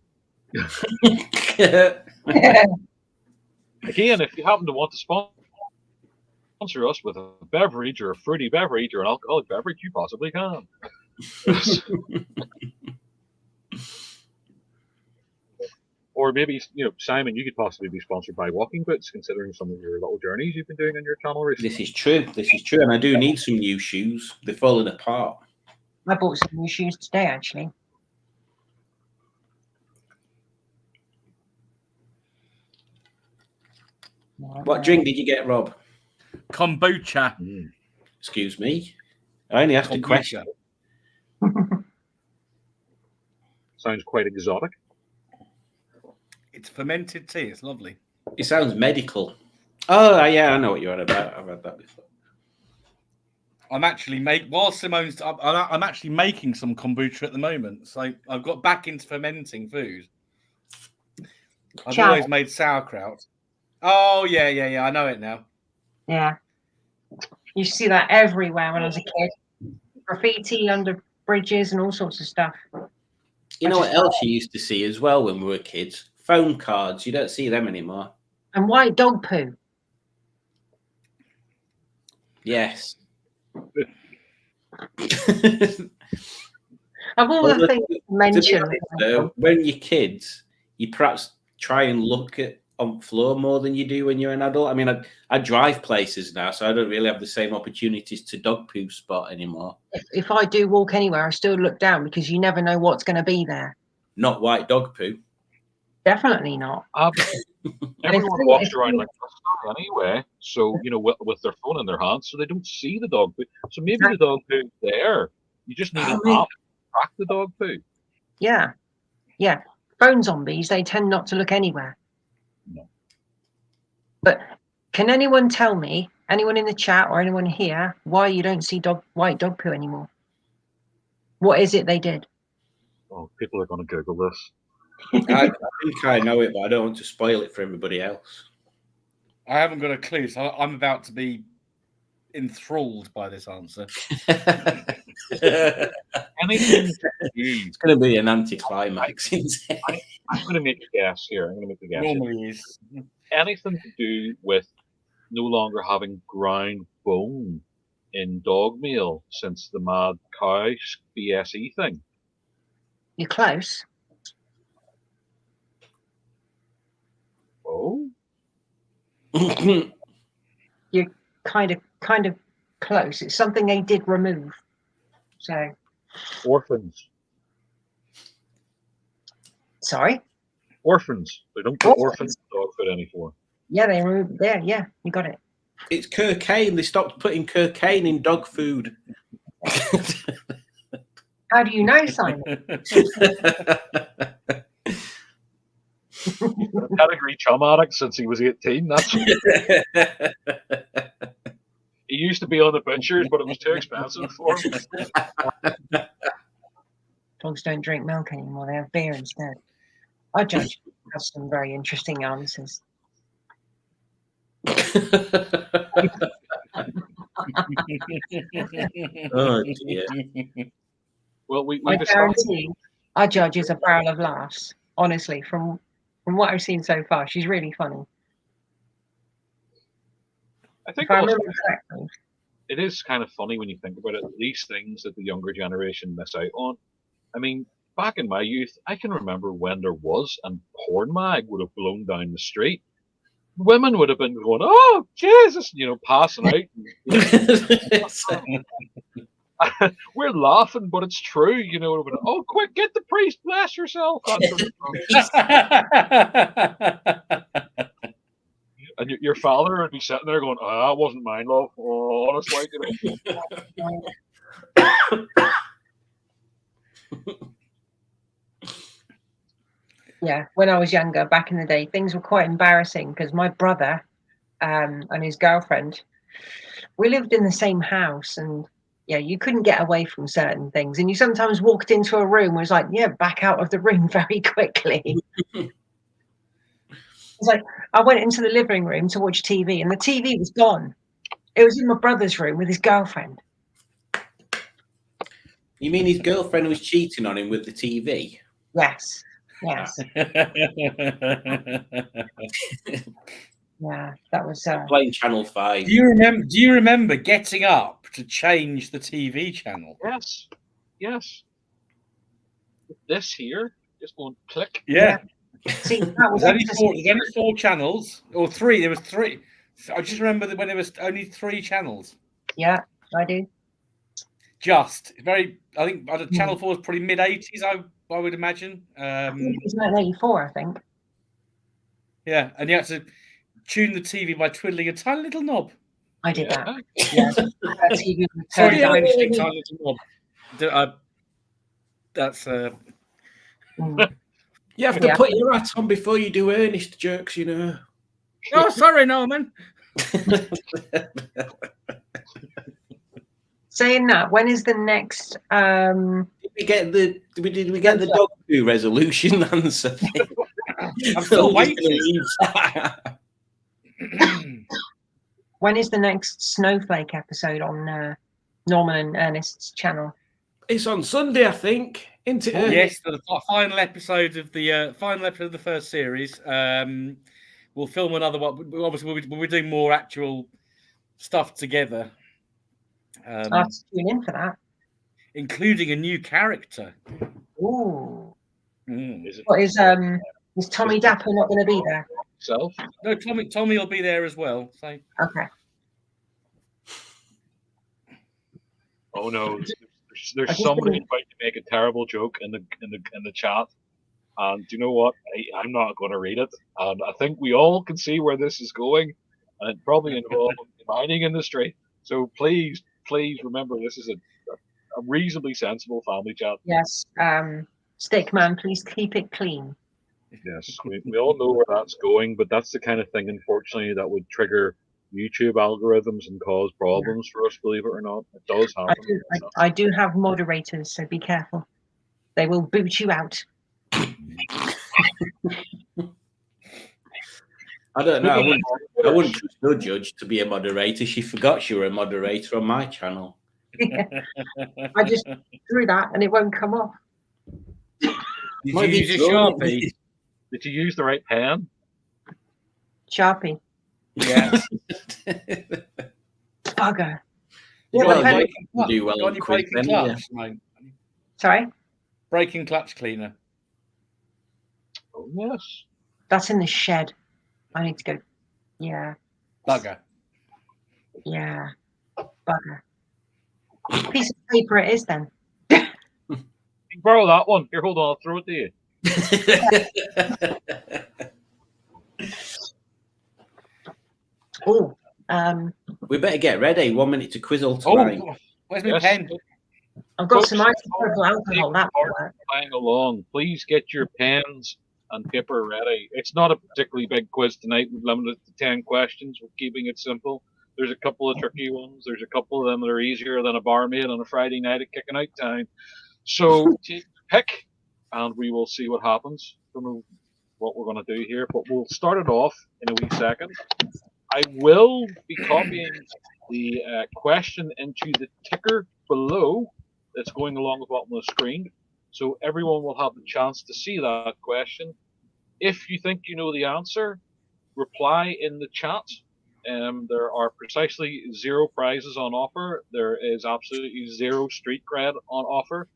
Again, if you happen to want to sponsor us with a beverage or a fruity beverage or an alcoholic beverage, you possibly can. Or maybe, Simon, you could possibly be sponsored by Walking Boots, considering some of your little journeys you've been doing on your channel recently. This is true, and I do need some new shoes. They're falling apart. I bought some new shoes today, actually. What drink did you get, Rob? Kombucha. Excuse me. I only asked a question. Sounds quite exotic. It's fermented tea. It's lovely. It sounds medical. Oh, yeah, I know what you're on about. I've had that before. I'm actually I'm actually making some kombucha at the moment. So I've got back into fermenting food. I've always made sauerkraut. Oh, yeah. I know it now. Yeah. You see that everywhere when I was a kid. Graffiti under bridges and all sorts of stuff. You know what else you used to see as well when we were kids? Phone cards. You don't see them anymore. And white dog poo. Yes. Of all the things mentioned. When you're kids, you perhaps try and look on floor more than you do when you're an adult. I mean, I drive places now, so I don't really have the same opportunities to dog poo spot anymore. If I do walk anywhere, I still look down because you never know what's going to be there. Not white dog poo. Definitely not. Everyone walks around like this anyway, so with their phone in their hands, so they don't see the dog poo. So maybe the dog poo's there. You just need an app to track the dog poo. Yeah. Phone zombies, they tend not to look anywhere. No. But can anyone tell me, anyone in the chat or anyone here, why you don't see white dog poo anymore? What is it they did? Oh, people are going to Google this. I think I know it, but I don't want to spoil it for everybody else. I haven't got a clue, so I'm about to be enthralled by this answer. It's going to be an anticlimax. I'm going to make a guess here. Normally is. Anything to do with no longer having ground bone in dog meal since the mad cow BSE thing. You're close. Oh. You're kind of close. It's something they did remove. So. Orphans. Sorry? Orphans. They don't put orphans in dog food anymore. Yeah, they removed there. Yeah, you got it. It's cocaine. They stopped putting cocaine in dog food. How do you know, Simon? Pedigree chum addict since he was 18. That's he used to be on the butchers, but it was too expensive for him. Dogs don't drink milk anymore; they have beer instead. Our judge has some very interesting answers. Oh dear. Well, I guarantee our judge is a barrel of laughs. Honestly, from what I've seen so far, she's really funny. I think it is kind of funny when you think about it. These things that the younger generation miss out on. I mean, back in my youth, I can remember when there was, and porn mag would have blown down the street. Women would have been going, "Oh Jesus," passing out. We're laughing, but it's true, Oh, quick, get the priest, bless yourself. And your father would be sitting there going, that wasn't mine, love. Oh, honestly. Yeah, when I was younger, back in the day, things were quite embarrassing because my brother and his girlfriend, we lived in the same house, and you couldn't get away from certain things. And you sometimes walked into a room and was like, back out of the room very quickly. It's like I went into the living room to watch TV and the TV was gone. It was in my brother's room with his girlfriend. You mean his girlfriend was cheating on him with the TV? Yes. Yeah, that was playing Channel 5. Do you remember getting up to change the TV channel? Yes. This here, just going click. Yeah. See, that was there's only 4 channels, or 3. There was 3. I just remember that when there was only 3 channels. Yeah, I do. Just very. I think Channel 4 is probably mid-80s. I would imagine. I think it was 1984. I think. Yeah, and you had to tune the TV by twiddling a tiny little knob. I did that. Yeah. TV Sorry, mentioning tiny little knob. That's. You have to put your hat on before you do earnest jokes, you know. Oh, sorry, Norman. Saying that, when is the next? Did we get the dog poo resolution answer? I'm still waiting. When is the next Snowflake episode on Norman and Ernest's channel? It's on Sunday, I think. Yes, the final episode of the first series. We'll film another one. Obviously, we'll be doing more actual stuff together. I'll have to tune in for that. Including a new character. Ooh. What is Tommy Dapper not going to be there? No, Tommy will be there as well. So. Okay. Oh no, there's somebody about to make a terrible joke in the chat, and do you know what? I'm not going to read it, and I think we all can see where this is going, and it probably involves the mining industry. So please remember, this is a reasonably sensible family chat. Yes, Stickman, please keep it clean. Yes, we all know where that's going, but that's the kind of thing, unfortunately, that would trigger YouTube algorithms and cause problems for us, believe it or not. It does happen. I do have moderators, so be careful. They will boot you out. I don't know. I wouldn't trust no judge to be a moderator. She forgot she were a moderator on my channel. Yeah. I just threw that and it won't come off. Did you use a Sharpie? Did you use the right pen? Sharpie. Yeah. Bugger. Do well on quiz then, clutch, Sorry? Braking clutch cleaner. Oh, yes. That's in the shed. I need to go. Yeah. Bugger. Yeah. Bugger. Piece of paper it is then. You can borrow that one. Here, hold on. I'll throw it to you. Oh. We better get ready. 1 minute to quizzle tonight. Oh, where's my pen? I've got some isopropyl alcohol. That will work. Playing along. Please get your pens and paper ready. It's not a particularly big quiz tonight. We've limited it to 10 questions. We're keeping it simple. There's a couple of tricky ones. There's a couple of them that are easier than a barmaid on a Friday night at kicking out time. So take a pick, and we will see what happens. Don't know what we're going to do here, but we'll start it off in a wee second. I will be copying the question into the ticker below that's going along the bottom of the screen. So everyone will have the chance to see that question. If you think you know the answer, reply in the chat. There are precisely 0 prizes on offer. There is absolutely 0 street cred on offer.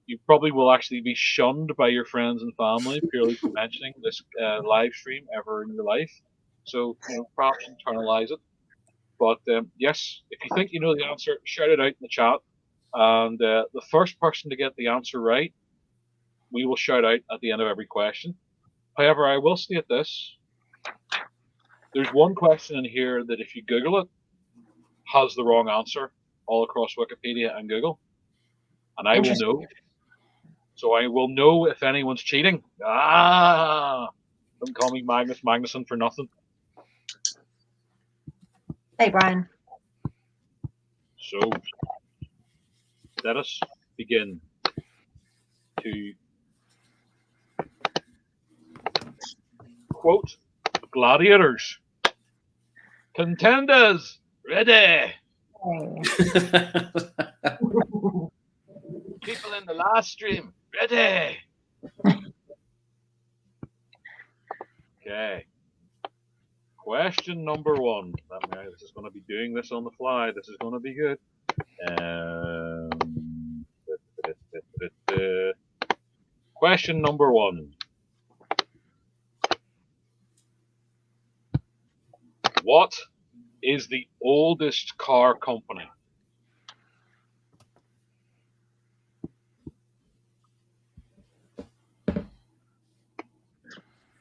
You probably will actually be shunned by your friends and family purely for mentioning this live stream ever in your life. So, perhaps internalize it. But yes, if you think you know the answer, shout it out in the chat. And the first person to get the answer right, we will shout out at the end of every question. However, I will state this. There's one question in here that if you Google it, has the wrong answer all across Wikipedia and Google. And I will know. So I will know if anyone's cheating. Don't call me Magnus Magnusson for nothing. Hey, Brian. So let us begin to quote gladiators. Contenders, ready. People in the last stream, ready. Okay. Question number 1. This is going to be doing this on the fly. This is going to be good. Question number 1. What is the oldest car company?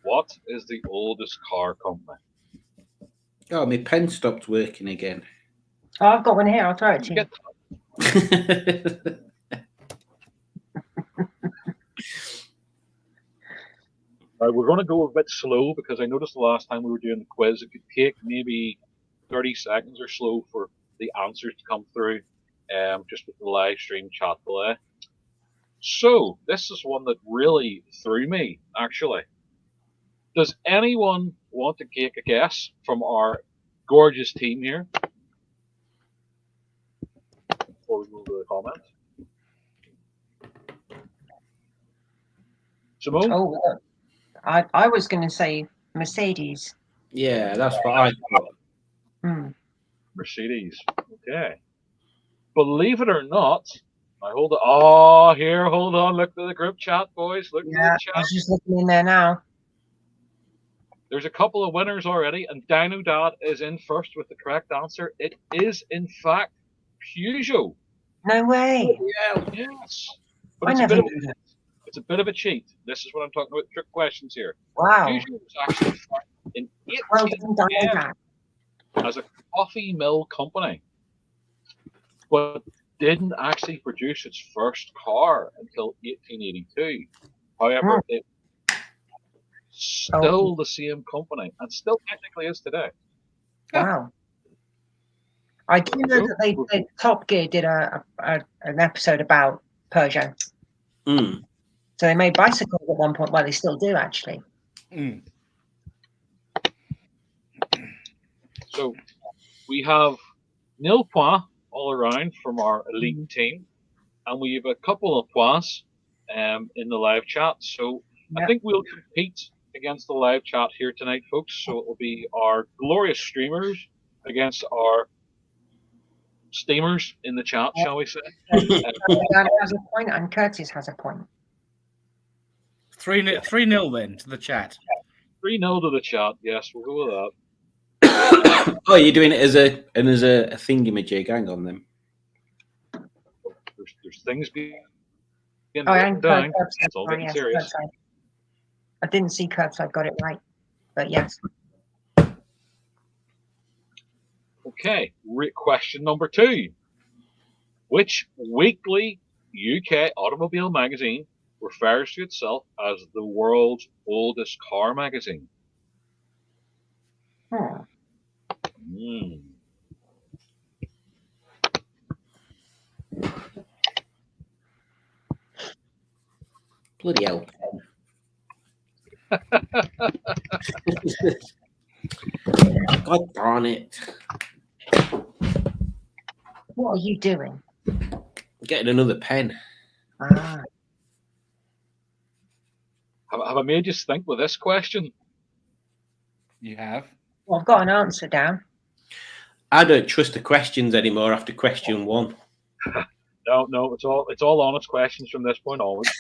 What is the oldest car company? Oh, my pen stopped working again. Oh, I've got one here. I'll throw it to you. We're going to go a bit slow because I noticed the last time we were doing the quiz, it could take maybe 30 seconds or so for the answers to come through, just with the live stream chat delay. So, this is one that really threw me, actually. Does anyone want to take a guess from our gorgeous team here? Before we move to the comments. Simone? Oh, I was going to say Mercedes. Yeah, that's what I thought. Mercedes. Okay. Believe it or not, hold on. Hold on. Look to the group chat, boys. Look to the chat. I was just looking in there now. There's a couple of winners already, and Dino Dad is in first with the correct answer. It is, in fact, Peugeot. No way. Yeah. Yes. But it's a bit of a cheat. This is what I'm talking about. Trick questions here. Wow. Peugeot was actually founded in 1810 as a coffee mill company, but didn't actually produce its first car until 1882. However, it still the same company and still technically is today. Wow. I do know that Top Gear did an episode about Peugeot. So they made bicycles at one point. Well, they still do, actually. So we have nil points all around from our elite team, and we have a couple of points in the live chat. So I think we'll compete against the live chat here tonight, folks. So it will be our glorious streamers against our steamers in the chat, shall we say? Dan has a point and Curtis has a point. 3-0 then to the chat. 3-0 to the chat. Yes, we'll go with that. Oh, you're doing it as a thingamajig. Hang on, then. There's things being written down. It's all getting serious. Curbside. I didn't see Curbside got it right, but yes. Okay, question number 2. Which weekly UK automobile magazine refers to itself as the world's oldest car magazine? Bloody hell. God darn it. What are you doing? Getting another pen. Have I made you think with this question? You have. Well, I've got an answer down. I don't trust the questions anymore after question 1. No, it's all honest questions from this point onwards.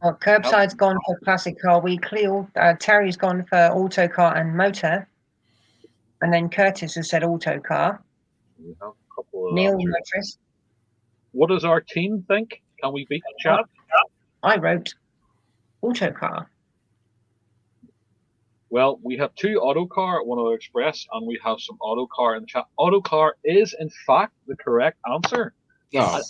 Well, Curbside's gone for Classic Car Weekly. Terry's gone for Auto Car and Motor. And then Curtis has said Auto Car. We have a couple of Neil Motorist. What does our team think? Can we beat the chat? I wrote Auto Car. Well, we have 2 Autocar at One Auto Express, and we have some Autocar in the chat. Autocar is, in fact, the correct answer. Oh, it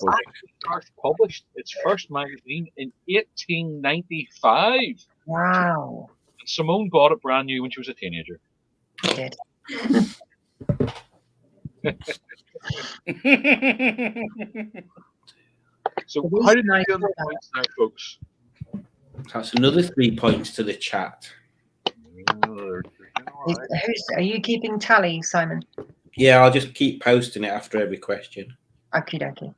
first published its first magazine in 1895. Wow. Simone bought it brand new when she was a teenager. I did. So how did you feel the points there, folks? That's another 3 points to the chat. Are you keeping tally, Simon? Yeah, I'll just keep posting it after every question. Okie dokie.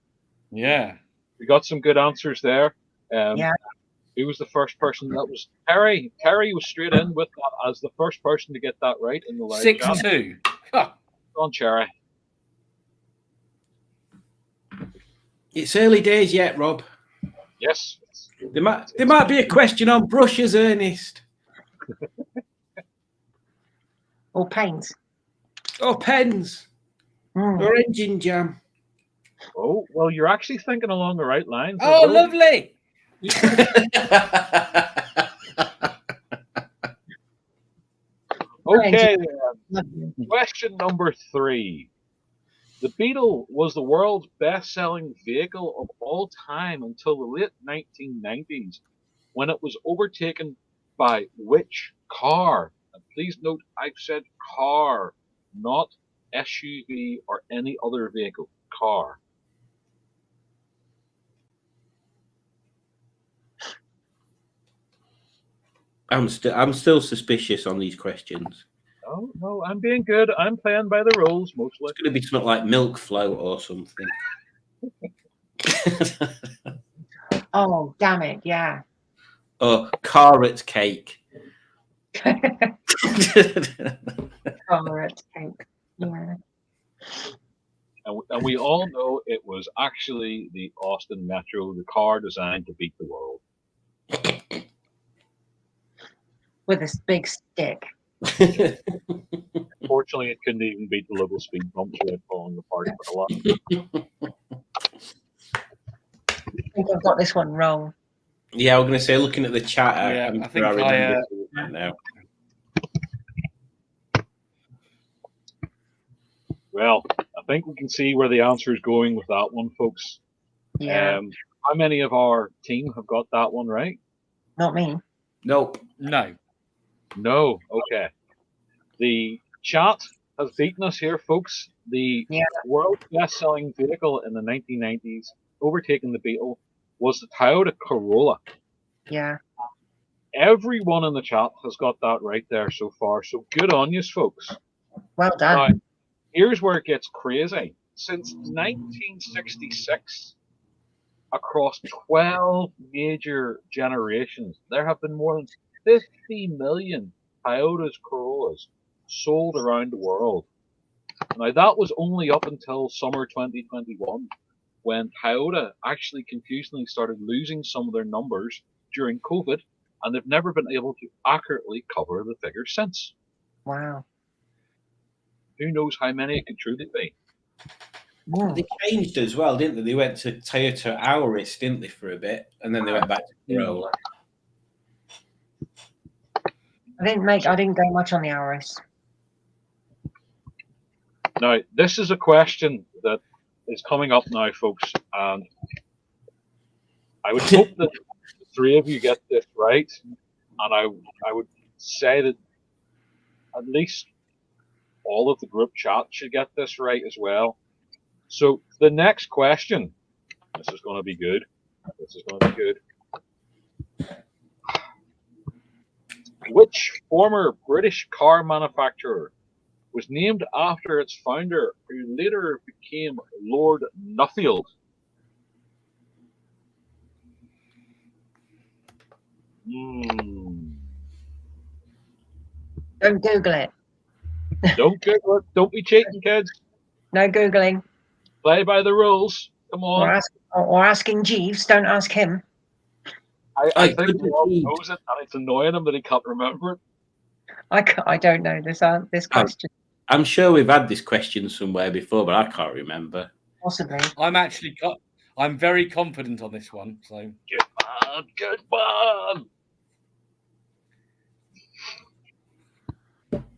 Yeah. We got some good answers there. Yeah. Who was the first person? That was Terry. Terry was straight in with that as the first person to get that right in the live 6-2. Huh. Go on, Cherry. It's early days yet, Rob. Yes. There might be a question on brushes, Ernest. Or paints. Or pens. Or engine jam. Oh, well, you're actually thinking along the right lines. Oh, lovely. Okay, question number 3. The Beetle was the world's best-selling vehicle of all time until the late 1990s, when it was overtaken by which car? And please note, I've said car, not SUV or any other vehicle. Car. I'm still suspicious on these questions. Oh no, I'm being good. I'm playing by the rules mostly. It's going to be something like milk float or something. Oh, damn it! Yeah. Or carrot cake. Carrot cake. Yeah. And we all know it was actually the Austin Metro, the car designed to beat the world. With a big stick. Fortunately, it couldn't even beat the local speed bumps without falling apart for a lot. I think I've got this one wrong. Yeah, I was going to say, looking at the chat, I think I remember now. Well, I think we can see where the answer is going with that one, folks. Yeah. How many of our team have got that one right? Not me. Nope. No. No. Okay. The chat has beaten us here, folks. The world's best-selling vehicle in the 1990s, overtaking the Beetle, was the Toyota Corolla. Yeah. Everyone in the chat has got that right there so far. So good on you, folks. Well done. Now, here's where it gets crazy. Since 1966, across 12 major generations, there have been more than 50 million Toyota Corollas sold around the world. Now, that was only up until summer 2021, when Toyota actually confusingly started losing some of their numbers during COVID, and they've never been able to accurately cover the figures since. Wow. Who knows how many it could truly be? Yeah. They changed as well, didn't they? They went to Toyota Auris, didn't they, for a bit, and then they went back to Corolla. I didn't go much on the Auris. Now, this is a question that is coming up now, folks, and I would hope that the 3 of you get this right, and I would say that at least all of the group chat should get this right as well. So the next question, this is going to be good. This is going to be good. Which former British car manufacturer was named after its founder, who later became Lord Nuffield? Don't Google it. Don't Google it. Don't be cheating, kids. No Googling. Play by the rules. Come on. Or asking Jeeves. Don't ask him. I think Rob knows it, and it's annoying him that he can't remember it. I don't know this question. I'm sure we've had this question somewhere before, but I can't remember. Possibly. I'm very confident on this one. So good man.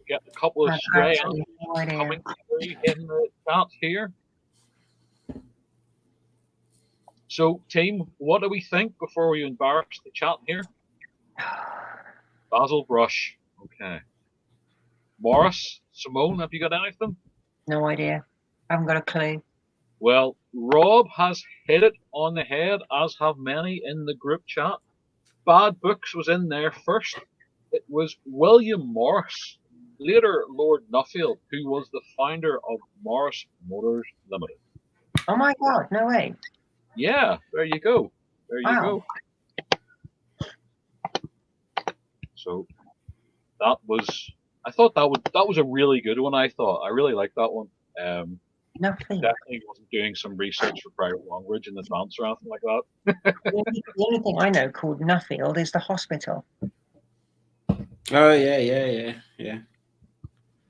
Get a couple of stray answers coming through in the chat here. So, team, what do we think before we embarrass the chat here? Basil Brush. Okay. Morris, Simone, have you got anything? No idea. I haven't got a clue. Well, Rob has hit it on the head, as have many in the group chat. Bad Books was in there first. It was William Morris, later Lord Nuffield, who was the founder of Morris Motors Limited. Oh my God, no way. Yeah, there you go. There you go. So that was, I thought that was a really good one. I really liked that one. Nothing. Definitely wasn't doing some research for private language in advance or anything like that. The only thing I know called Nuffield is the hospital. Oh yeah.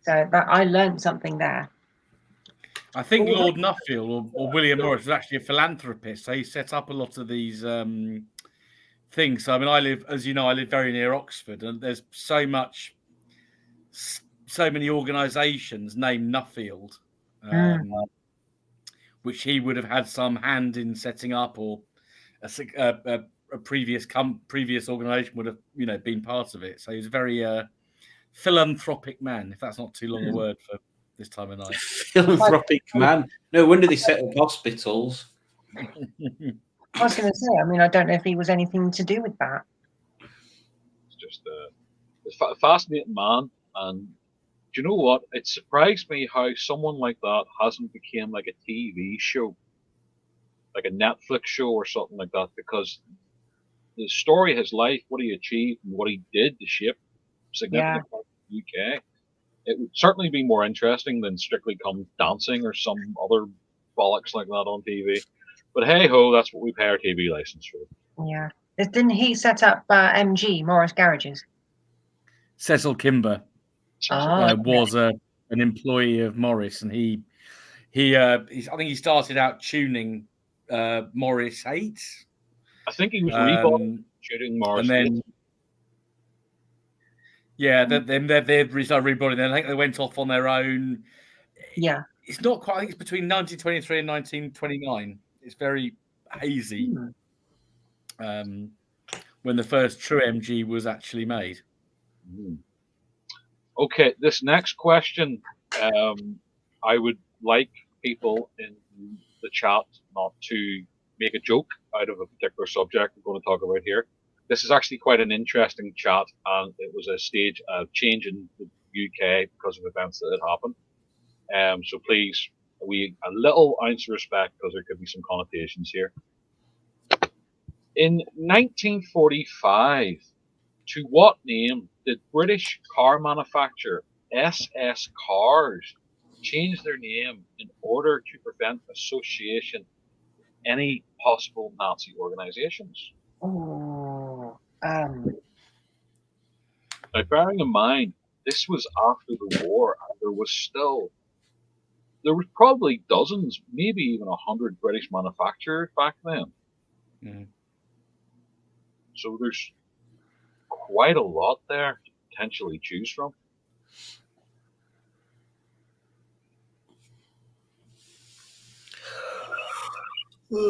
So that I learned something there. I think Lord Nuffield or William Morris was actually a philanthropist. So he set up a lot of these things. So I mean, I live very near Oxford, and there's so many organisations named Nuffield, which he would have had some hand in setting up, or a previous organisation would have been part of it. So he's a very philanthropic man, if that's not too long a word for this time of night. Philanthropic man. No wonder they set up hospitals. I was going to say, I mean, I don't know if he was anything to do with that. It's just a fascinating man, and do you know what? It surprised me how someone like that hasn't become like a TV show, like a Netflix show or something like that, because the story of his life, what he achieved, and what he did to shape significant part of the UK, it would certainly be more interesting than Strictly Come Dancing or some other bollocks like that on TV. But hey ho, that's what we pay our TV license for. Yeah. Didn't he set up MG, Morris Garages? Cecil Kimber was an employee of Morris, and I think he started out tuning Morris 8. I think he was shooting Morris, and then 8. Then they started rebooting. Then I think they went off on their own. Yeah, it's not quite. I think it's between 1923 and 1929. It's very hazy. When the first true MG was actually made. Okay, this next question, I would like people in the chat not to make a joke out of a particular subject we're going to talk about here. This is actually quite an interesting chat, and it was a stage of change in the UK because of events that had happened. So please, a little ounce of respect, because there could be some connotations here. In 1945, to what name did British car manufacturer SS Cars change their name in order to prevent association with any possible Nazi organizations? Oh. Now, bearing in mind, this was after the war, and there was probably dozens, maybe even 100 British manufacturers back then. Mm. So there's quite a lot there to potentially choose from.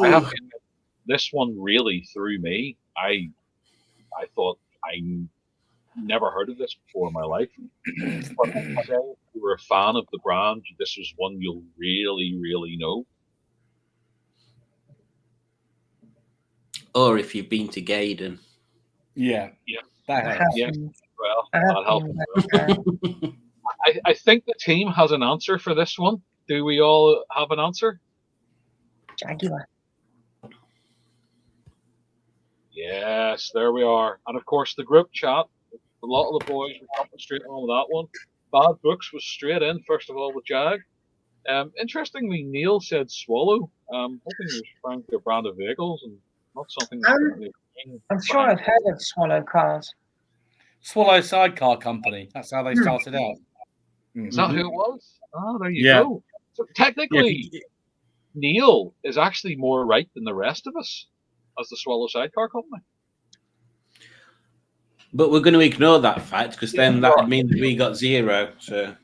I have to admit, this one really threw me. I thought I never heard of this before in my life. But if you were a fan of the brand, this is one you'll really, really know. Or if you've been to Gaydon. Yeah. That helps. Yeah. Well, that helps. I think the team has an answer for this one. Do we all have an answer? Jaguar. Yes, there we are. And of course, the group chat, a lot of the boys were jumping straight on with that one. Bad Books was straight in, first of all, with Jag. Interestingly, Neil said Swallow. Hoping he was referring to a brand of vehicles and not something. I'm sure I've heard of Swallow Cars. Swallow Sidecar Company. That's how they started out. Is that who it was? Oh, there you go. So technically, Neil is actually more right than the rest of us as the Swallow Sidecar Company. But we're going to ignore that fact, because then that would mean that we got 0. So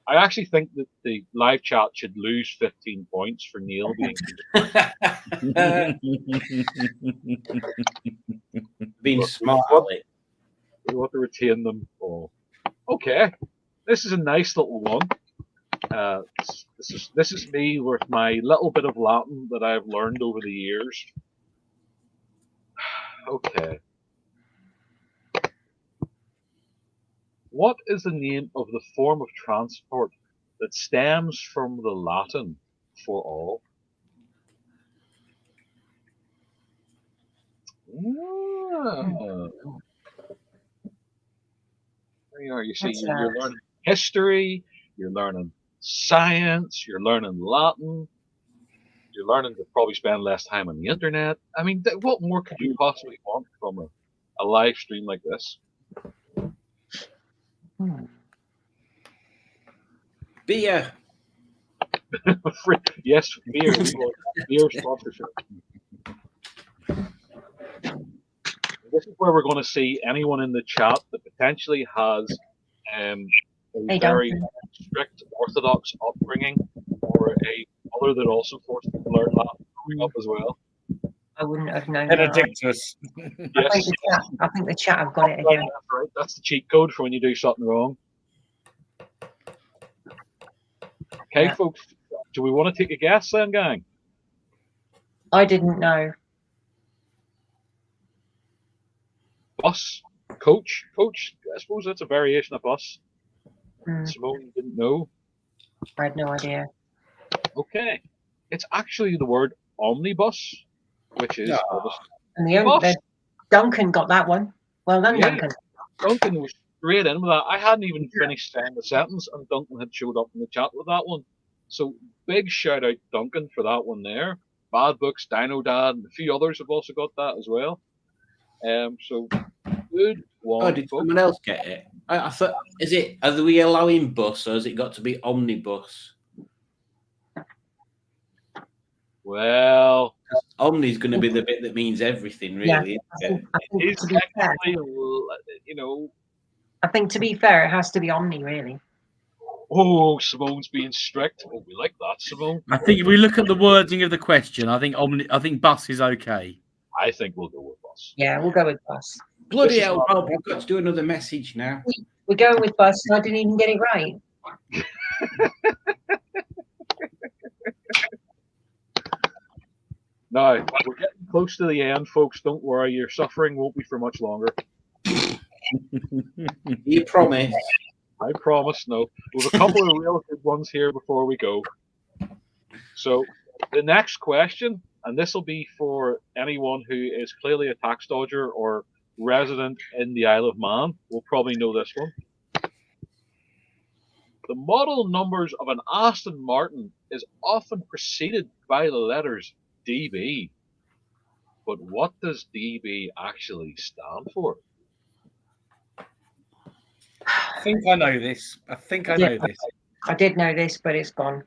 I actually think that the live chat should lose 15 points for Neil being smart. We want to retain them all. Okay, this is a nice little one. This is me with my little bit of Latin that I've learned over the years. Okay. What is the name of the form of transport that stems from the Latin for all? There you are. You see, you're learning history, you're learning science, you're learning Latin, you're learning to probably spend less time on the internet. I mean, what more could you possibly want from a live stream like this? Beer. Yes, beer. Beer sponsorship. This is where we're going to see anyone in the chat that potentially has a very strict Orthodox upbringing, or a mother that also forced them to learn Latin growing up as well. I wouldn't have known Benedictus. Yes. I think the chat have got it again. That's right. That's the cheat code for when you do something wrong. Okay, folks, do we want to take a guess then, gang? I didn't know. Bus? Coach? I suppose that's a variation of bus. Simone didn't know. I had no idea. Okay. It's actually the word omnibus, which is and Duncan got that one. Well done, Duncan. Duncan was straight in with that. I hadn't even finished saying the sentence, and Duncan had showed up in the chat with that one. So big shout out, Duncan, for that one there. Bad Books, Dino Dad, and a few others have also got that as well. So good one. Oh, did someone else get it? I thought, are we allowing bus, or has it got to be omnibus? Well, omni's going to be the bit that means everything, really. Yeah, I think to be fair, it has to be omni, really. Oh, Simone's being strict. Oh, we like that, Simone. I think if we look at the wording of the question, I think bus is okay. I think we'll go with bus. Yeah, we'll go with bus. Bloody hell, Rob, I've got to do another message now. We're going with bus, and I didn't even get it right. Now, we're getting close to the end, folks. Don't worry, your suffering won't be for much longer. You promise? I promise, no. We have a couple of real good ones here before we go. So, the next question, and this will be for anyone who is clearly a tax dodger or resident in the Isle of Man, will probably know this one. The model numbers of an Aston Martin is often preceded by the letters DB. But what does DB actually stand for? I think I know this. I did know this, but it's gone.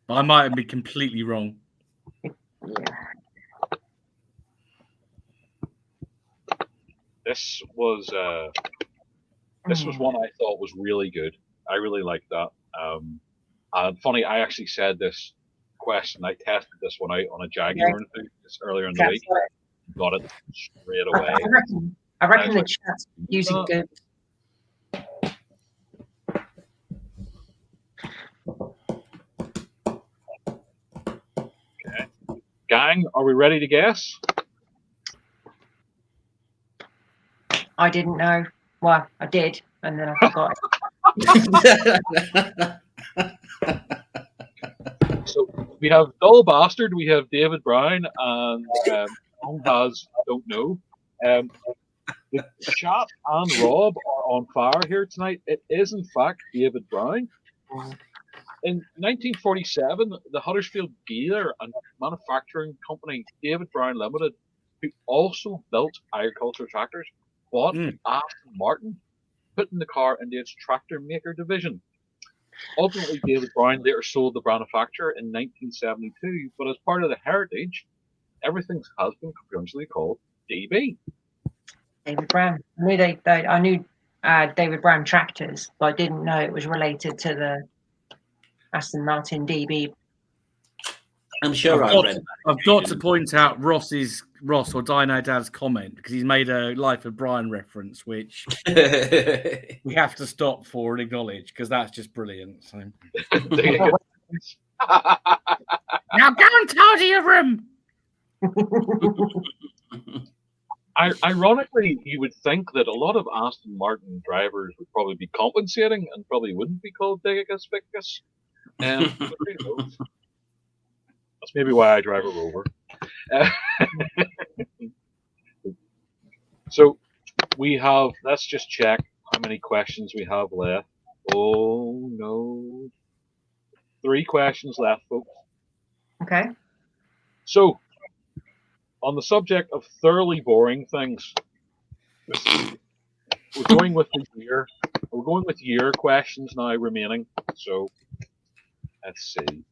I might be completely wrong. Yeah. This was one I thought was really good. I really liked that. And funny, I actually said this question. I tested this one out on a Jaguar earlier in the week. Got it straight away. I reckon the chat's using good. Okay. Gang, are we ready to guess? I didn't know. Well, I did, and then I forgot it. So we have Dull Bastard, we have David Brown, and Has Don't Know. The chat and Rob are on fire here tonight. It is, in fact, David Brown. In 1947, the Huddersfield Dealer and Manufacturing Company, David Brown Limited, who also built agricultural tractors, bought Aston Martin, putting the car into its tractor maker division. Ultimately, David Brown later sold the manufacturer in 1972, but as part of the heritage, everything has been conventionally called DB. David Brown. I knew David Brown tractors, but I didn't know it was related to the Aston Martin DB. I'm sure I've got to point out Ross or Dino Dad's comment, because he's made a Life of Brian reference, which we have to stop for and acknowledge, because that's just brilliant. So. Now go and tidy your room. Ironically, you would think that a lot of Aston Martin drivers would probably be compensating and probably wouldn't be called Headgasket. That's maybe why I drive a Rover. So we have, let's just check how many questions we have left. Oh, no. 3 questions left, folks. Okay. So, on the subject of thoroughly boring things, we're going with the year. We're going with year questions now remaining. So, let's see.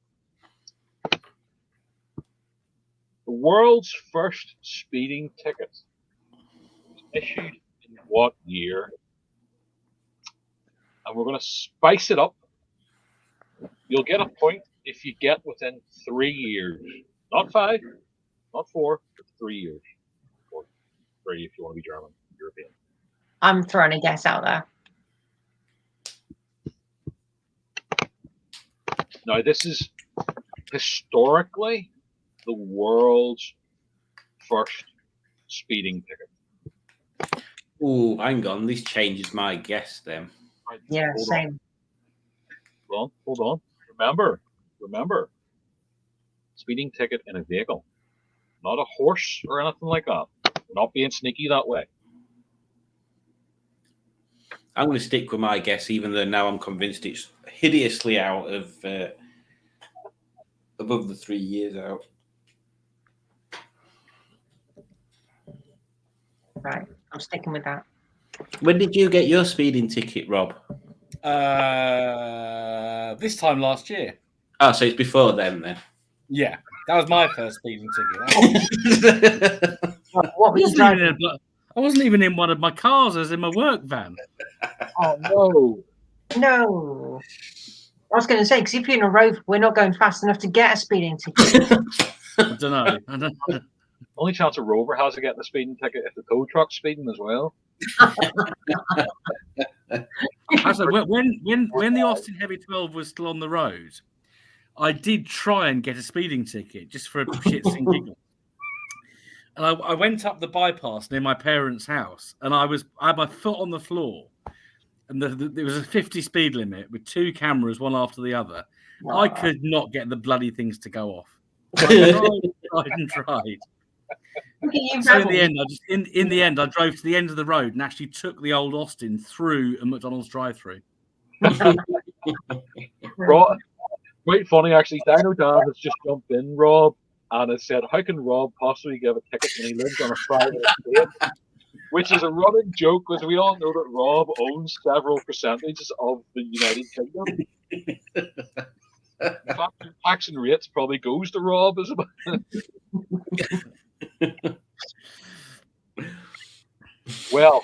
The world's first speeding ticket was issued in what year? And we're going to spice it up. You'll get a point if you get within 3 years. Not 5, not 4, but 3 years. Or 3 if you want to be German, European. I'm throwing a guess out there. Now, this is historically the world's first speeding ticket. Oh, hang on. This changes my guess then. Yeah, Hold same. Hold on. Remember. Speeding ticket in a vehicle. Not a horse or anything like that. We're not being sneaky that way. I'm going to stick with my guess, even though now I'm convinced it's hideously out of above the 3 years out. Right, I'm sticking with that. When did you get your speeding ticket, Rob? This time last year. Oh, so it's before then. Yeah, that was my first speeding ticket. What were you driving? I wasn't even in one of my cars. I was in my work van. Oh, no. No. I was going to say, because if you're in a road, we're not going fast enough to get a speeding ticket. I don't know. Only chance a Rover has of getting a speeding ticket if the tow truck's speeding as well. Actually, when the Austin Heavy 12 was still on the road, I did try and get a speeding ticket just for shits and giggles. And I went up the bypass near my parents' house, and I had my foot on the floor, and there was a 50 speed limit with 2 cameras, one after the other. Wow. I could not get the bloody things to go off. I tried. So in the end, I drove to the end of the road and actually took the old Austin through a McDonald's drive-through. Rob, quite funny actually. Dino Dan has just jumped in, Rob, and has said, "How can Rob possibly give a ticket when he lives on a private estate?" Which is a running joke because we all know that Rob owns several percentages of the United Kingdom. In fact, the tax and rates probably goes to Rob as well.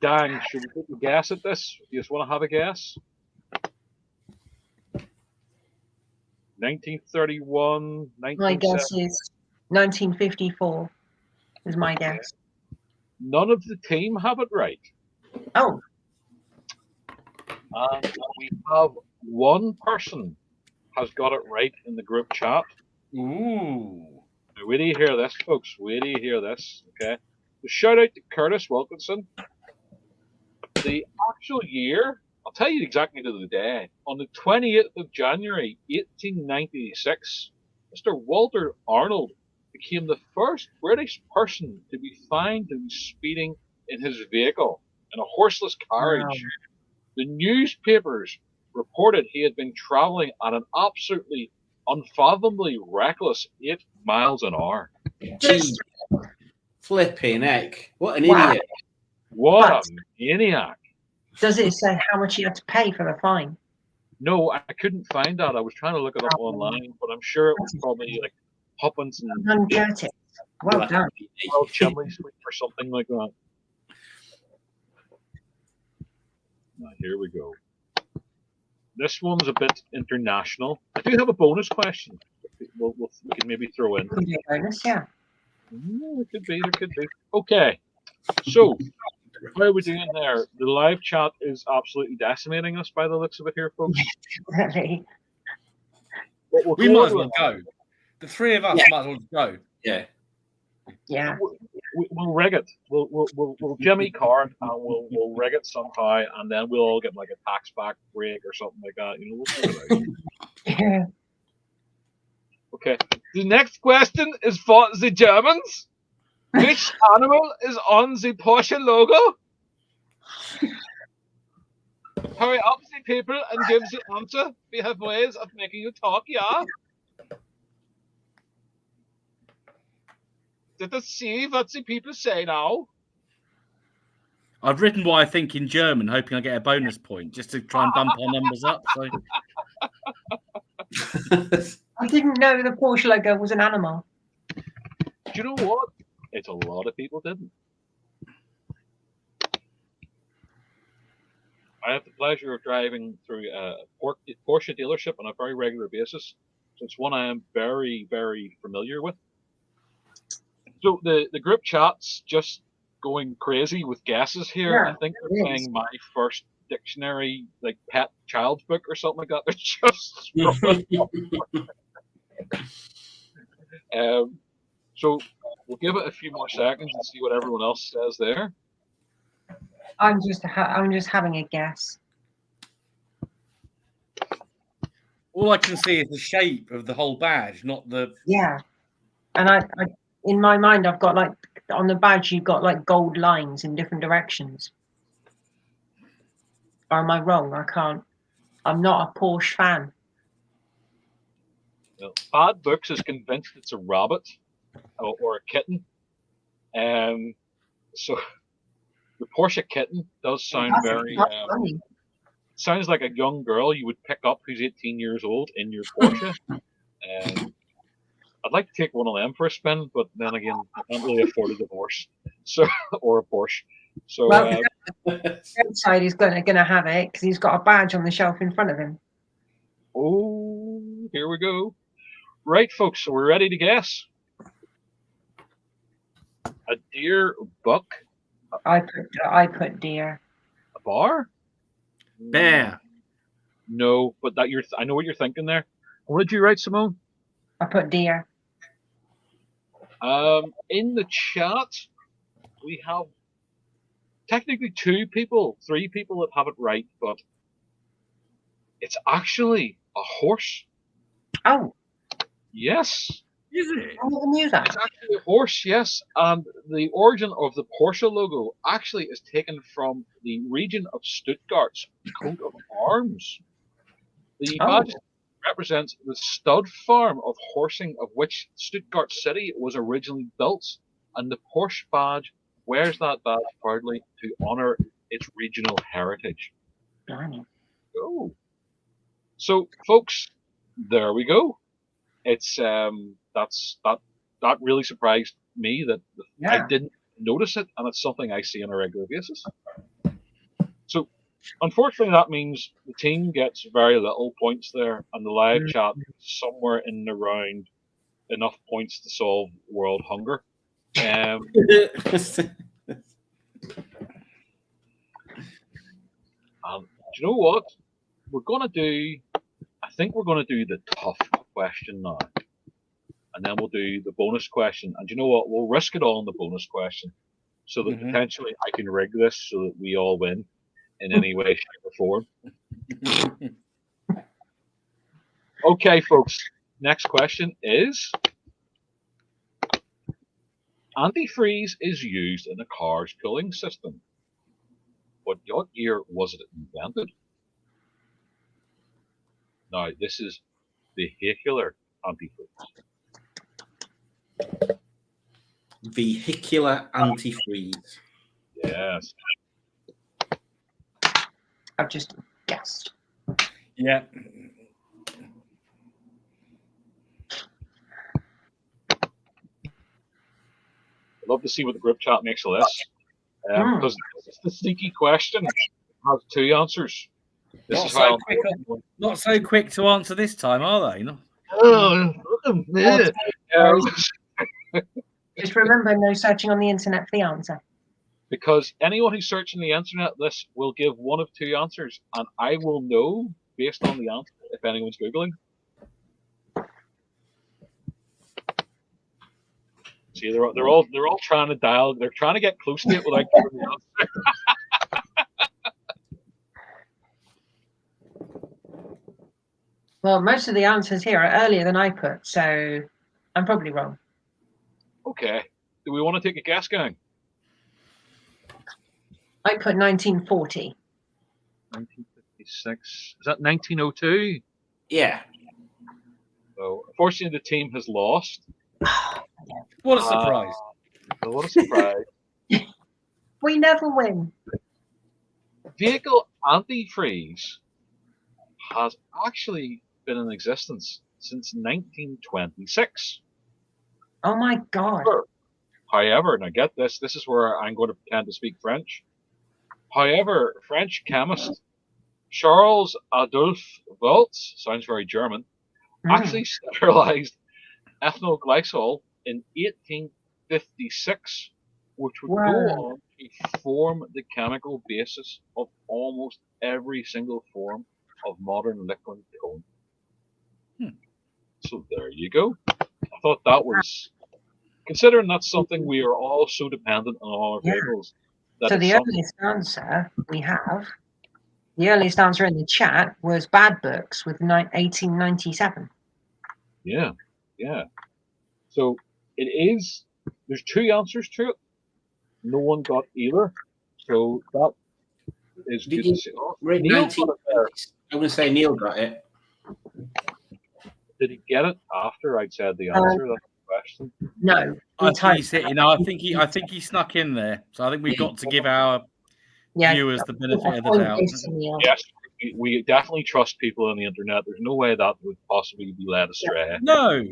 Dan, should we take a guess at this? Do you just want to have a guess? 1931, My guess is 1954 is my guess. None of the team have it right. Oh. And we have one person has got it right in the group chat. Ooh. Now, wait till you hear this, folks. Wait till you hear this. Okay. So shout out to Curtis Wilkinson. The actual year, I'll tell you exactly to the day. On the 28th of January, 1896, Mr. Walter Arnold became the first British person to be fined and speeding in his vehicle in a horseless carriage. Wow. The newspapers reported he had been traveling at an absolutely unfathomably reckless 8 miles an hour. Gee, flipping heck. What an idiot. What a maniac. Does it say how much you had to pay for the fine? No, I couldn't find that. I was trying to look it up online, but I'm sure it was probably like Huppins and well done. Chimney Sweep or something like that. Now, here we go. This one's a bit international. I do have a bonus question. We can maybe throw in. Bonus, yeah. There could be. Okay. So, how are we doing there? The live chat is absolutely decimating us by the looks of it here, folks. Really? We might as well go. The 3 of us might as well go. Yeah. Yeah. We'll rig it. We'll Jimmy card and we'll rig it somehow, and then we'll all get like a tax back break or something like that. You know, we'll figure it out. Yeah. Okay. The next question is for the Germans. Which animal is on the Porsche logo? hurry up, see people, and gives the answer. We have ways of making you talk, yeah? Let us see what the people say now. I've written what I think in German, hoping I get a bonus point just to try and bump our numbers up. So I didn't know the Porsche logo was an animal. Do you know what? It's a lot of people didn't. I have the pleasure of driving through a Porsche dealership on a very regular basis. So it's one I am very, very familiar with. So the group chat's just going crazy with guesses here. Yeah, I think they're saying my first dictionary, like pet child's book or something like that. They're just so we'll give it a few more seconds and see what everyone else says there. I'm just having a guess. all I can see is the shape of the whole badge, not the. Yeah, and I in my mind, I've got like on the badge, you've got like gold lines in different directions. Or am I wrong? I can't. I'm not a Porsche fan. Well, Bad Books is convinced it's a rabbit or a kitten. So the Porsche kitten does sound very. Sounds like a young girl you would pick up who's 18 years old in your Porsche. I'd like to take one of them for a spin, but then again, I can't really afford a divorce, or a Porsche. So, well, outside he's gonna have it because he's got a badge on the shelf in front of him. Oh, here we go. Right, folks. So we're ready to guess. A deer, buck. I put deer. A bar. Bear. No, but I know what you're thinking there. What did you write, Simone? I put deer. In the chat, we have technically 3 people that have it right, but it's actually a horse. Oh. Yes. Is it? I never knew that. It's actually a horse, yes. And the origin of the Porsche logo actually is taken from the region of Stuttgart's coat of arms. The badge represents the stud farm of horsing of which Stuttgart City was originally built, and the Porsche badge wears that badge proudly to honor its regional heritage. Oh. So, folks, there we go. It's that really surprised me that I didn't notice it, and it's something I see on a regular basis. So, unfortunately, that means the team gets very little points there, and the live chat is somewhere in and around enough points to solve world hunger. Do you know what? I think we're going to do the tough question now. And then we'll do the bonus question. And you know what? We'll risk it all on the bonus question so that potentially I can rig this so that we all win in any way, shape, or form. Okay, folks. Next question is: antifreeze is used in a car's cooling system. But what year was it invented? Now, this is vehicular antifreeze. Vehicular antifreeze. Yes. I've just guessed. Yeah. I'd love to see what the group chat makes of this. Because it's the sneaky question. It has 2 answers. Not so quick to answer this time, are they? No. Just remember, no searching on the internet for the answer. Because anyone who's searching the internet, this will give one of 2 answers, and I will know based on the answer if anyone's Googling. See, they're all trying to dial. They're trying to get close to it without giving the answer. Well, most of the answers here are earlier than I put, so I'm probably wrong. Okay. Do we want to take a guess, gang? I put 1940. 1950. 1996. Is that 1902? Yeah. So, unfortunately, the team has lost. What a surprise. What a surprise. We never win. Vehicle antifreeze has actually been in existence since 1926. Oh my God. However, now get this, this is where I'm going to pretend to speak French. However, French chemist Charles Adolphe Volz, sounds very German, actually sterilized ethyl in 1856, which would go on to form the chemical basis of almost every single form of modern liquid cone. So there you go. I thought that was, considering that's something we are all so dependent on our vehicles. That so the earliest answer we have, the earliest answer in the chat was Bad Books with 1897. Yeah, yeah. So it is, there's two answers to it. No one got either. So that is good to see. Oh, Neil got it there. I'm going to say Neil got it. Did he get it after I'd said the answer? That's the question. No. I think he snuck in there. So I think we've got to give our viewers the benefit of the doubt. Yes, we definitely trust people on the internet. There's no way that would possibly be led astray. No.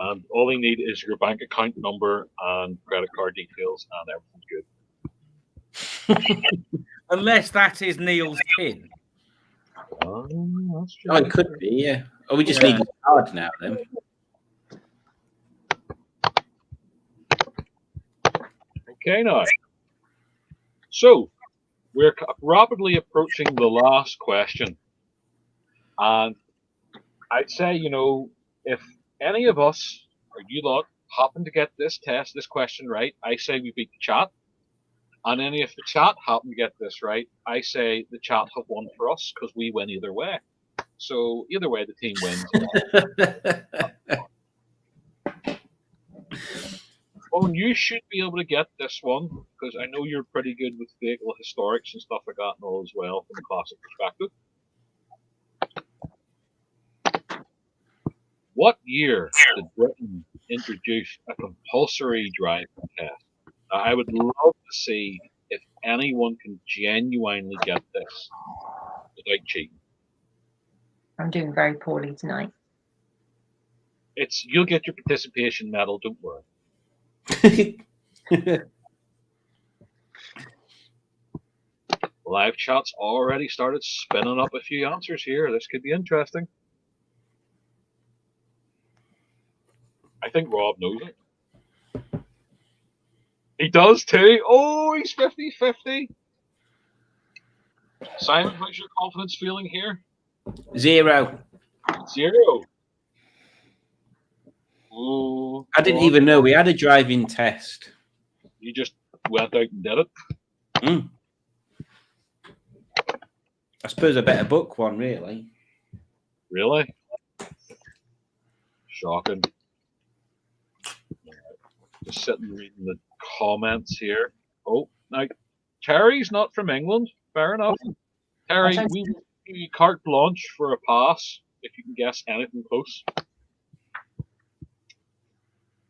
And all they need is your bank account number and credit card details, and everything's good. Unless that is Neil's PIN. That's true. Oh, it could be, yeah. Oh, we just need his card now, then. Okay, now. So, we're rapidly approaching the last question. And I'd say, if any of us, or you lot, happen to get this question right, I say we beat the chat. And any if the chat happen to get this right, I say the chat have won for us because we win either way. So either way, the team wins. Owen, you should be able to get this one because I know you're pretty good with vehicle historics and stuff like that and all as well from a classic perspective. What year did Britain introduce a compulsory driving test? I would love to see if anyone can genuinely get this without cheating. I'm doing very poorly tonight. You'll get your participation medal, don't worry. Live chat's already started spinning up a few answers here. This could be interesting. I think Rob knows it. He does too. Oh, he's 50-50. Simon, how's your confidence feeling here? 0. 0. Oh, I didn't even know we had a driving test. You just went out and did it? I suppose I better book one, really. Really? Shocking. Just sitting reading the comments here. Oh, now Terry's not from England. Fair enough. Terry, we will give you carte blanche for a pass if you can guess anything close.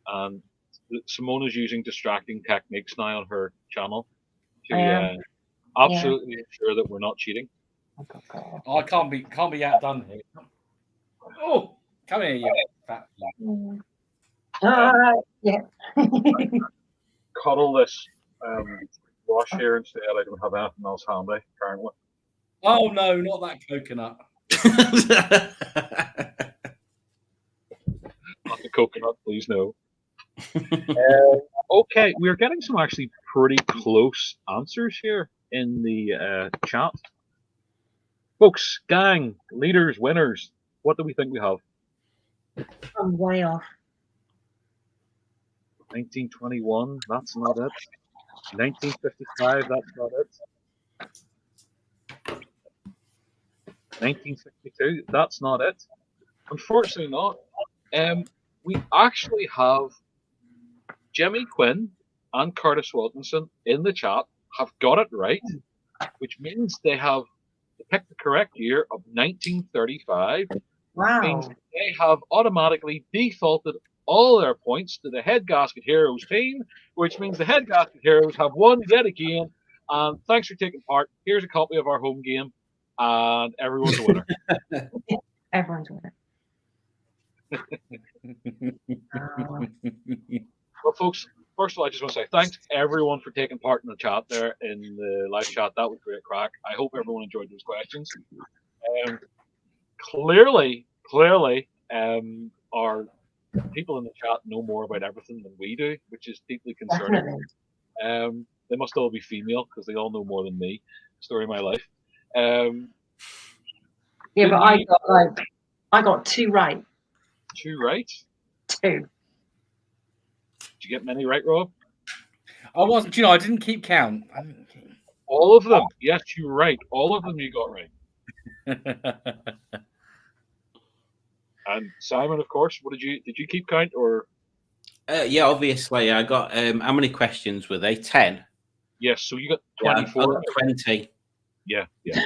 And Simona's using distracting techniques now on her channel to absolutely ensure that we're not cheating. I can't be outdone here. Oh, come here, you fat. Yeah. Cuddle this wash here instead. I don't have anything else handy, apparently. Oh no, not that coconut. Not the coconut, please no. Okay, we're getting some actually pretty close answers here in the chat. Folks, gang, leaders, winners, what do we think we have? I'm way off. 1921, that's not it. 1955, that's not it. 1962, that's not it. Unfortunately not. We actually have Jimmy Quinn and Curtis Wilkinson in the chat have got it right. which means they have picked the correct year of 1935. Wow. Means they have automatically defaulted all their points to the Headgasket Heroes team, which means the Headgasket Heroes have won yet again. And thanks for taking part. Here's a copy of our home game, and everyone's a winner. Everyone's a winner. Well, folks, first of all, I just want to say thanks everyone for taking part in the chat there, in the live chat. That was great crack. I hope everyone enjoyed those questions. Clearly, our people in the chat know more about everything than we do, which is deeply concerning. They must all be female because they all know more than me. Story of my life. Yeah, but I got 2 right. 2 right? 2. Did you get many right, Rob? I wasn't. I didn't keep count. All of them. Yes, you're right. All of them you got right. And Simon, of course, what did you keep count or? Yeah, obviously. I got how many questions were they? 10. Yes, so you got 24. I got 20. Yeah. I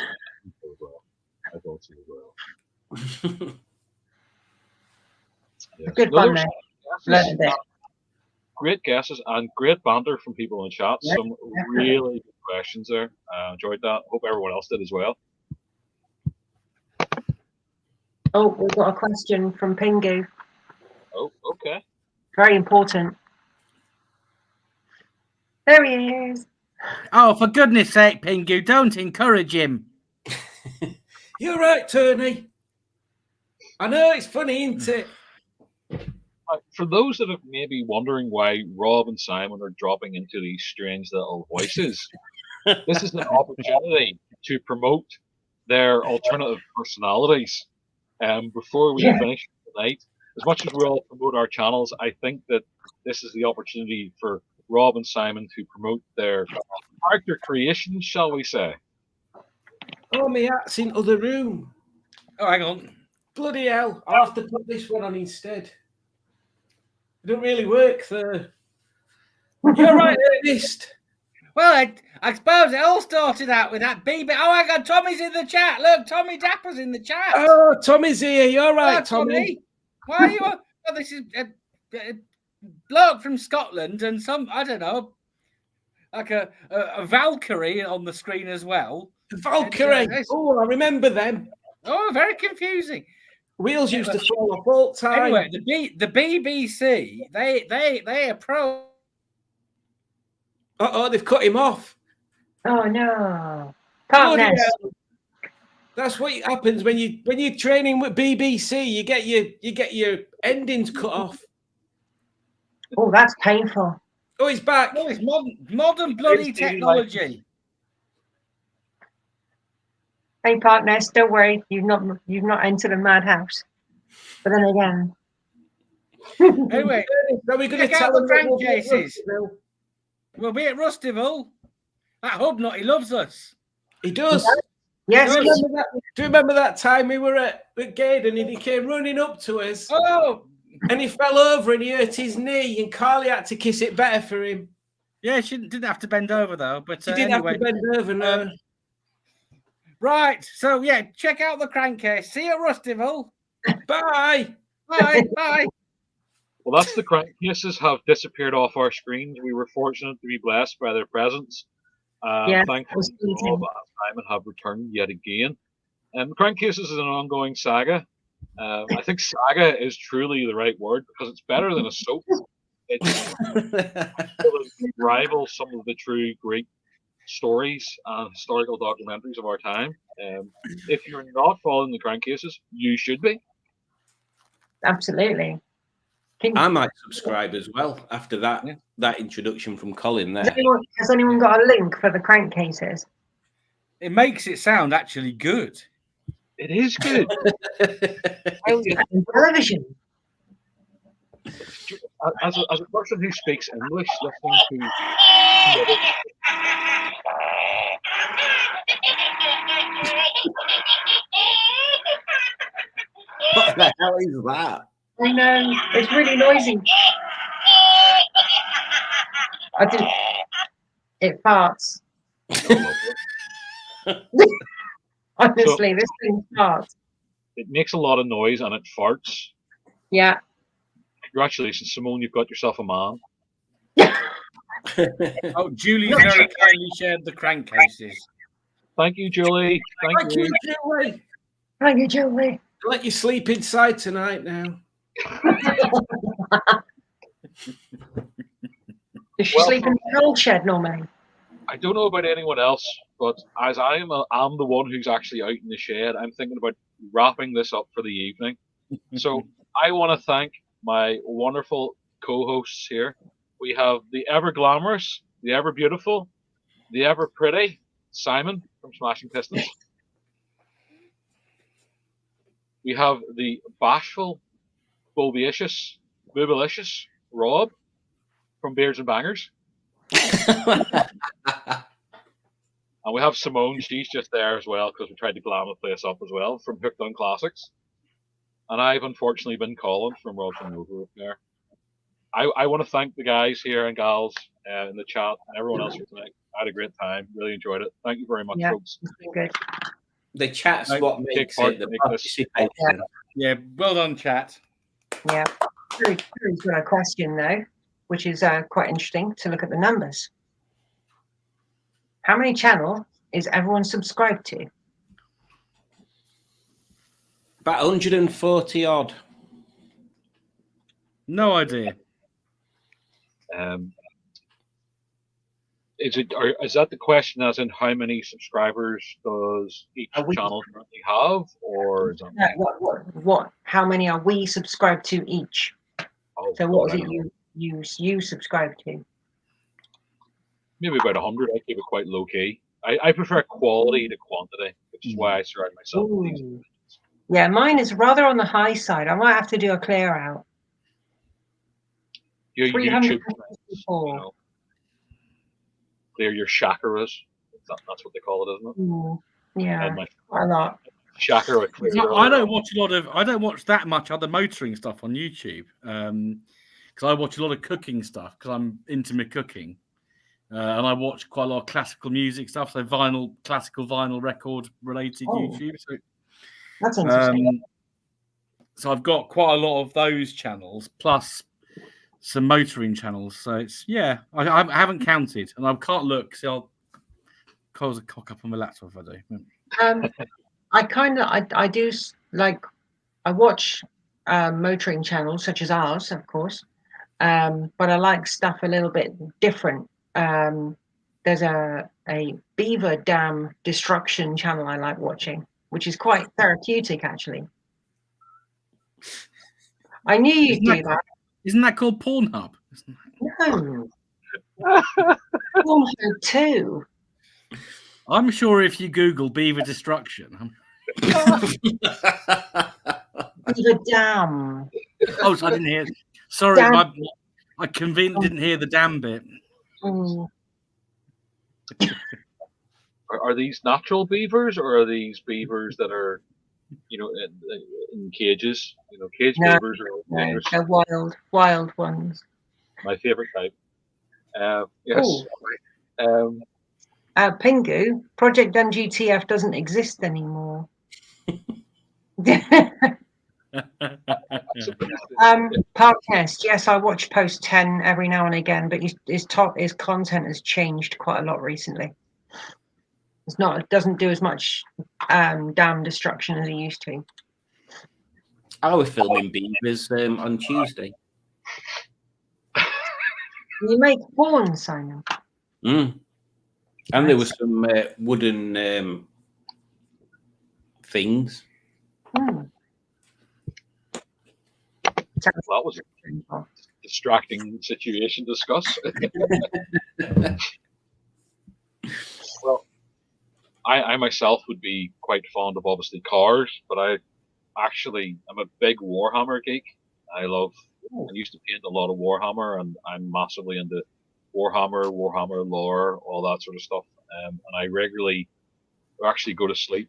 thought so as well. Yes. Good fun, man. Great guesses and great banter from people in the chat. Yep, some really good questions there. Enjoyed that. Hope everyone else did as well. Oh, we've got a question from Pingu. Oh, okay. Very important. There he is. Oh, for goodness sake, Pingu, don't encourage him. You're right, Tony. I know it's funny, isn't it? For those that are maybe wondering why Rob and Simon are dropping into these strange little voices, this is an opportunity to promote their alternative personalities. Before we finish tonight, as much as we all promote our channels, I think that this is the opportunity for Rob and Simon to promote their character creation, shall we say. Oh, my hat's in other room. Oh, hang on. Bloody hell. I'll have to put this one on instead. It don't really work there. You're right, Ernest. Well, I suppose it all started out with that BB. Oh, hang on, Tommy's in the chat. Look, Tommy Dapper's in the chat. Oh, Tommy's here. You're right, Tommy. Why are you? Oh, this is a bloke from Scotland and some, I don't know, like a Valkyrie on the screen as well. Valkyrie. Oh, I remember them. Oh, very confusing. Wheels used to fall off all the time. Anyway, the BBC, they approach. They've cut him off. Oh no! Can't That's what happens when you're training with BBC. You get your endings cut off. Oh, that's painful. Oh, he's back. Oh, it's modern bloody technology. Hey, partners, don't worry. You've not entered a madhouse. But then again. Anyway, are we going to tell the crankcases? We'll be at Rustyville. That Hubnut, he loves us. He does. Yes. Do you remember that time we were at Gaydon and he came running up to us? Oh! And he fell over and he hurt his knee and Carly had to kiss it better for him. Yeah, she didn't have to bend over though. But she didn't have to bend over, no. Right, so yeah, check out the crankcase. See you at Rustyville. Bye. Bye. Well, that's the crankcases have disappeared off our screens. We were fortunate to be blessed by their presence. Thankfully, Rob and Simon have returned yet again. The crankcases is an ongoing saga. I think saga is truly the right word because it's better than a soap. It rivals some of the true great stories and historical documentaries of our time. If you're not following the crankcases, you should be. Absolutely. I might subscribe as well after that introduction from Colin there. Has anyone got a link for the crankcases? It makes it sound actually good. It is good. Television. As a person who speaks English, listening to what the hell is that? I know, it's really noisy. It farts. Honestly, this thing farts. It makes a lot of noise and it farts. Yeah. Congratulations, Simone. You've got yourself a man. Oh, Julie's very kindly shared the crankcases. Thank you, Julie. Thank you. Julie. Thank you, Julie. Let you sleep inside tonight now. Does she sleep in the coal shed normally? I don't know about anyone else, but as I'm the one who's actually out in the shed, I'm thinking about wrapping this up for the evening. So I want to thank my wonderful co-hosts here. We have the ever glamorous, the ever beautiful, the ever pretty Simon from Smashing Pistons. We have the bashful, bobacious, boobalicious Rob from Beards and Bangers. And we have Simone, she's just there as well because we tried to glam the place up as well from Hooked on Classics. And I've unfortunately been Colin from Rob's and Nova up there. I want to thank the guys here and gals in the chat and everyone else for tonight. I had a great time, really enjoyed it. Thank you very much, folks. It's been good. The chat's what makes it, the participation. Yeah, well done, chat. Yeah, very good question though, which is quite interesting to look at the numbers. How many channels is everyone subscribed to? About 140 odd. No idea. Is that the question as in how many subscribers does each channel currently have, or is that what? How many are we subscribed to each? Oh, so what was it you subscribed to? Maybe about 100. I keep it quite low key. I prefer quality to quantity, which is why I surround myself with these. Yeah, mine is rather on the high side. I might have to do a clear out. Your YouTube, clear your chakras. That's what they call it, isn't it? Yeah, a lot. Chakra. I don't watch that much other motoring stuff on YouTube because I watch a lot of cooking stuff because I'm into my cooking. And I watch quite a lot of classical music stuff, so classical vinyl record related YouTube. So that's interesting. So I've got quite a lot of those channels, plus some motoring channels. So it's I haven't counted, and I can't look. So I'll close a cock up on my laptop if I do. I do like I watch motoring channels such as ours, of course, but I like stuff a little bit different. There's a beaver dam destruction channel I like watching, which is quite therapeutic actually. I knew you'd do that. Isn't that called Pornhub? No. Pornhub too. I'm sure if you Google beaver destruction. Beaver dam. Oh, so I didn't hear. Sorry, I conveniently didn't hear the dam bit. Are these natural beavers, or are these beavers that are, in cages? Cage beavers are dangerous. They're wild ones. My favorite type. Yes. Pingu, Project MGTF doesn't exist anymore. Podcast, yes, I watch Post 10 every now and again, but his content has changed quite a lot recently. It doesn't do as much dam destruction as he used to. I was filming beavers on Tuesday. You make porn, Simon. And there was some wooden things. That was a distracting situation to discuss. Well, I myself would be quite fond of obviously cars, but I'm a big Warhammer geek. I used to paint a lot of Warhammer, and I'm massively into Warhammer lore, all that sort of stuff. And I regularly actually go to sleep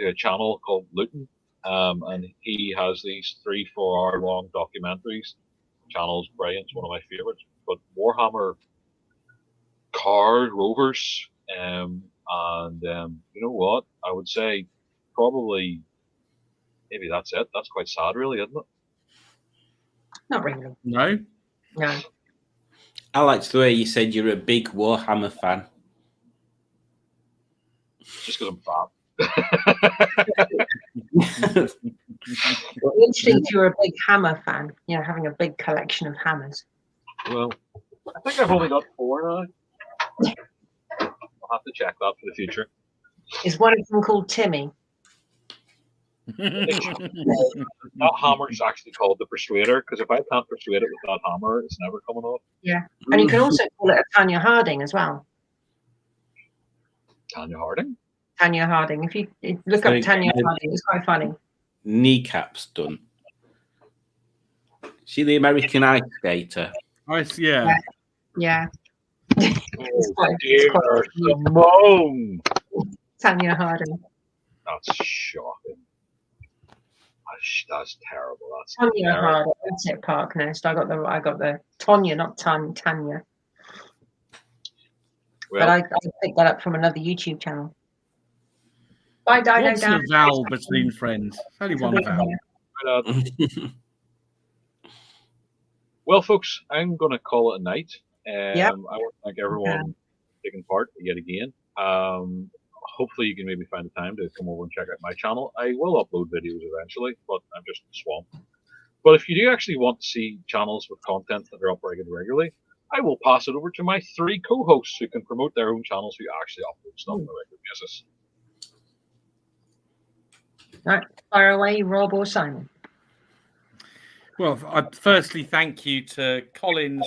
to a channel called Luton. And he has these 3-4 hour long documentaries. Channel's brilliant, it's one of my favorites. But Warhammer car rovers and And you know what? I would say probably maybe that's it. That's quite sad, really, isn't it? Not really. No. No. I liked the way you said you're a big Warhammer fan. Just because I'm fat. Well, instinct, you're a big hammer fan. You know, having a big collection of hammers. Well, I think I've only got 4 now. I'll have to check that for the future. Is one of them called Timmy? That hammer is actually called the Persuader, because if I can't persuade it with that hammer, it's never coming off. Yeah. And you can also call it a Tanya Harding as well. Tanya Harding? Tanya Harding. If you look up Tanya Harding, it's quite funny. Kneecaps done. See the American ice skater? Yeah. Yeah. Oh, dear Simone! Tanya Harding. That's shocking. That's terrible. That's Tanya terrible. Harding. That's it, Park Nest. I got the Tonya, not Tanya. Well, but I picked that up from another YouTube channel. What's a vowel between friends? Only one vowel. Well, folks, I'm going to call it a night. Yep. I want to thank everyone for taking part yet again. Hopefully you can maybe find the time to come over and check out my channel. I will upload videos eventually, but I'm just swamped. But if you do actually want to see channels with content that are up regularly, I will pass it over to my 3 co-hosts who can promote their own channels who actually upload stuff on a regular basis. All right, fire away, Rob or Simon. Well, I'd firstly thank you to Colin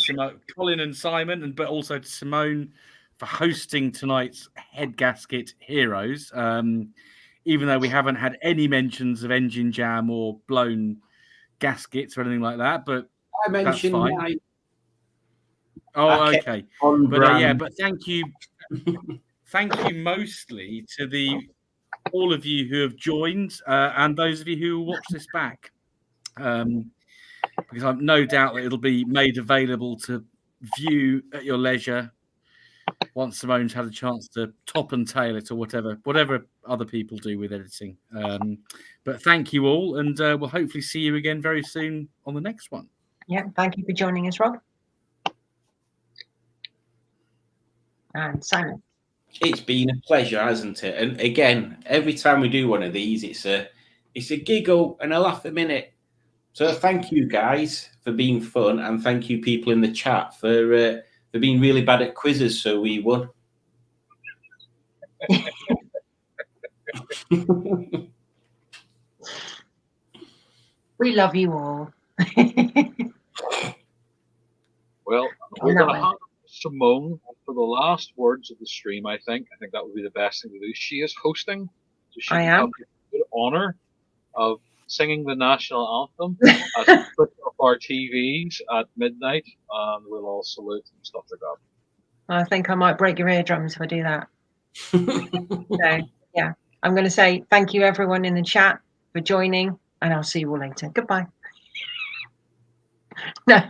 and Simon, but also to Simone for hosting tonight's Headgasket Heroes. Even though we haven't had any mentions of engine jam or blown gaskets or anything like that, but I mentioned that's fine. mine. Oh, okay. But but thank you mostly to all of you who have joined and those of you who will watch this back. Because I've no doubt that it'll be made available to view at your leisure once Simone's had a chance to top and tail it or whatever other people do with editing. But thank you all, and we'll hopefully see you again very soon on the next one. Yeah, thank you for joining us, Rob. And Simon. It's been a pleasure, hasn't it? And again, every time we do one of these, it's a giggle and a laugh a minute. So thank you guys for being fun, and thank you people in the chat for being really bad at quizzes, so we won. We love you all. Well, we're going to have Simone for the last words of the stream, I think. I think that would be the best thing to do. She is hosting, so she can have the good honor of singing the national anthem as we put up our TVs at midnight, and we'll all salute and stuff like that. I think I might break your eardrums if I do that. So, yeah, I'm going to say thank you everyone in the chat for joining, and I'll see you all later. Goodbye. No,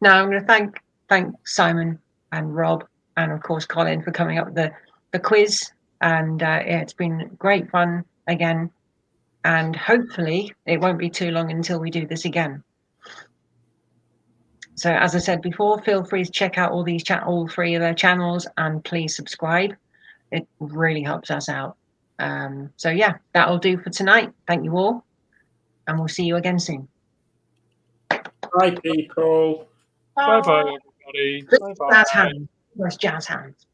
I'm going to thank Simon and Rob and of course Colin for coming up with the quiz, and it's been great fun again. And hopefully it won't be too long until we do this again. So as I said before, feel free to check out all 3 of their channels, and please subscribe. It really helps us out. So yeah, that'll do for tonight. Thank you all, and we'll see you again soon. Bye, people. Bye, everybody. Jazz hands. Where's jazz hands?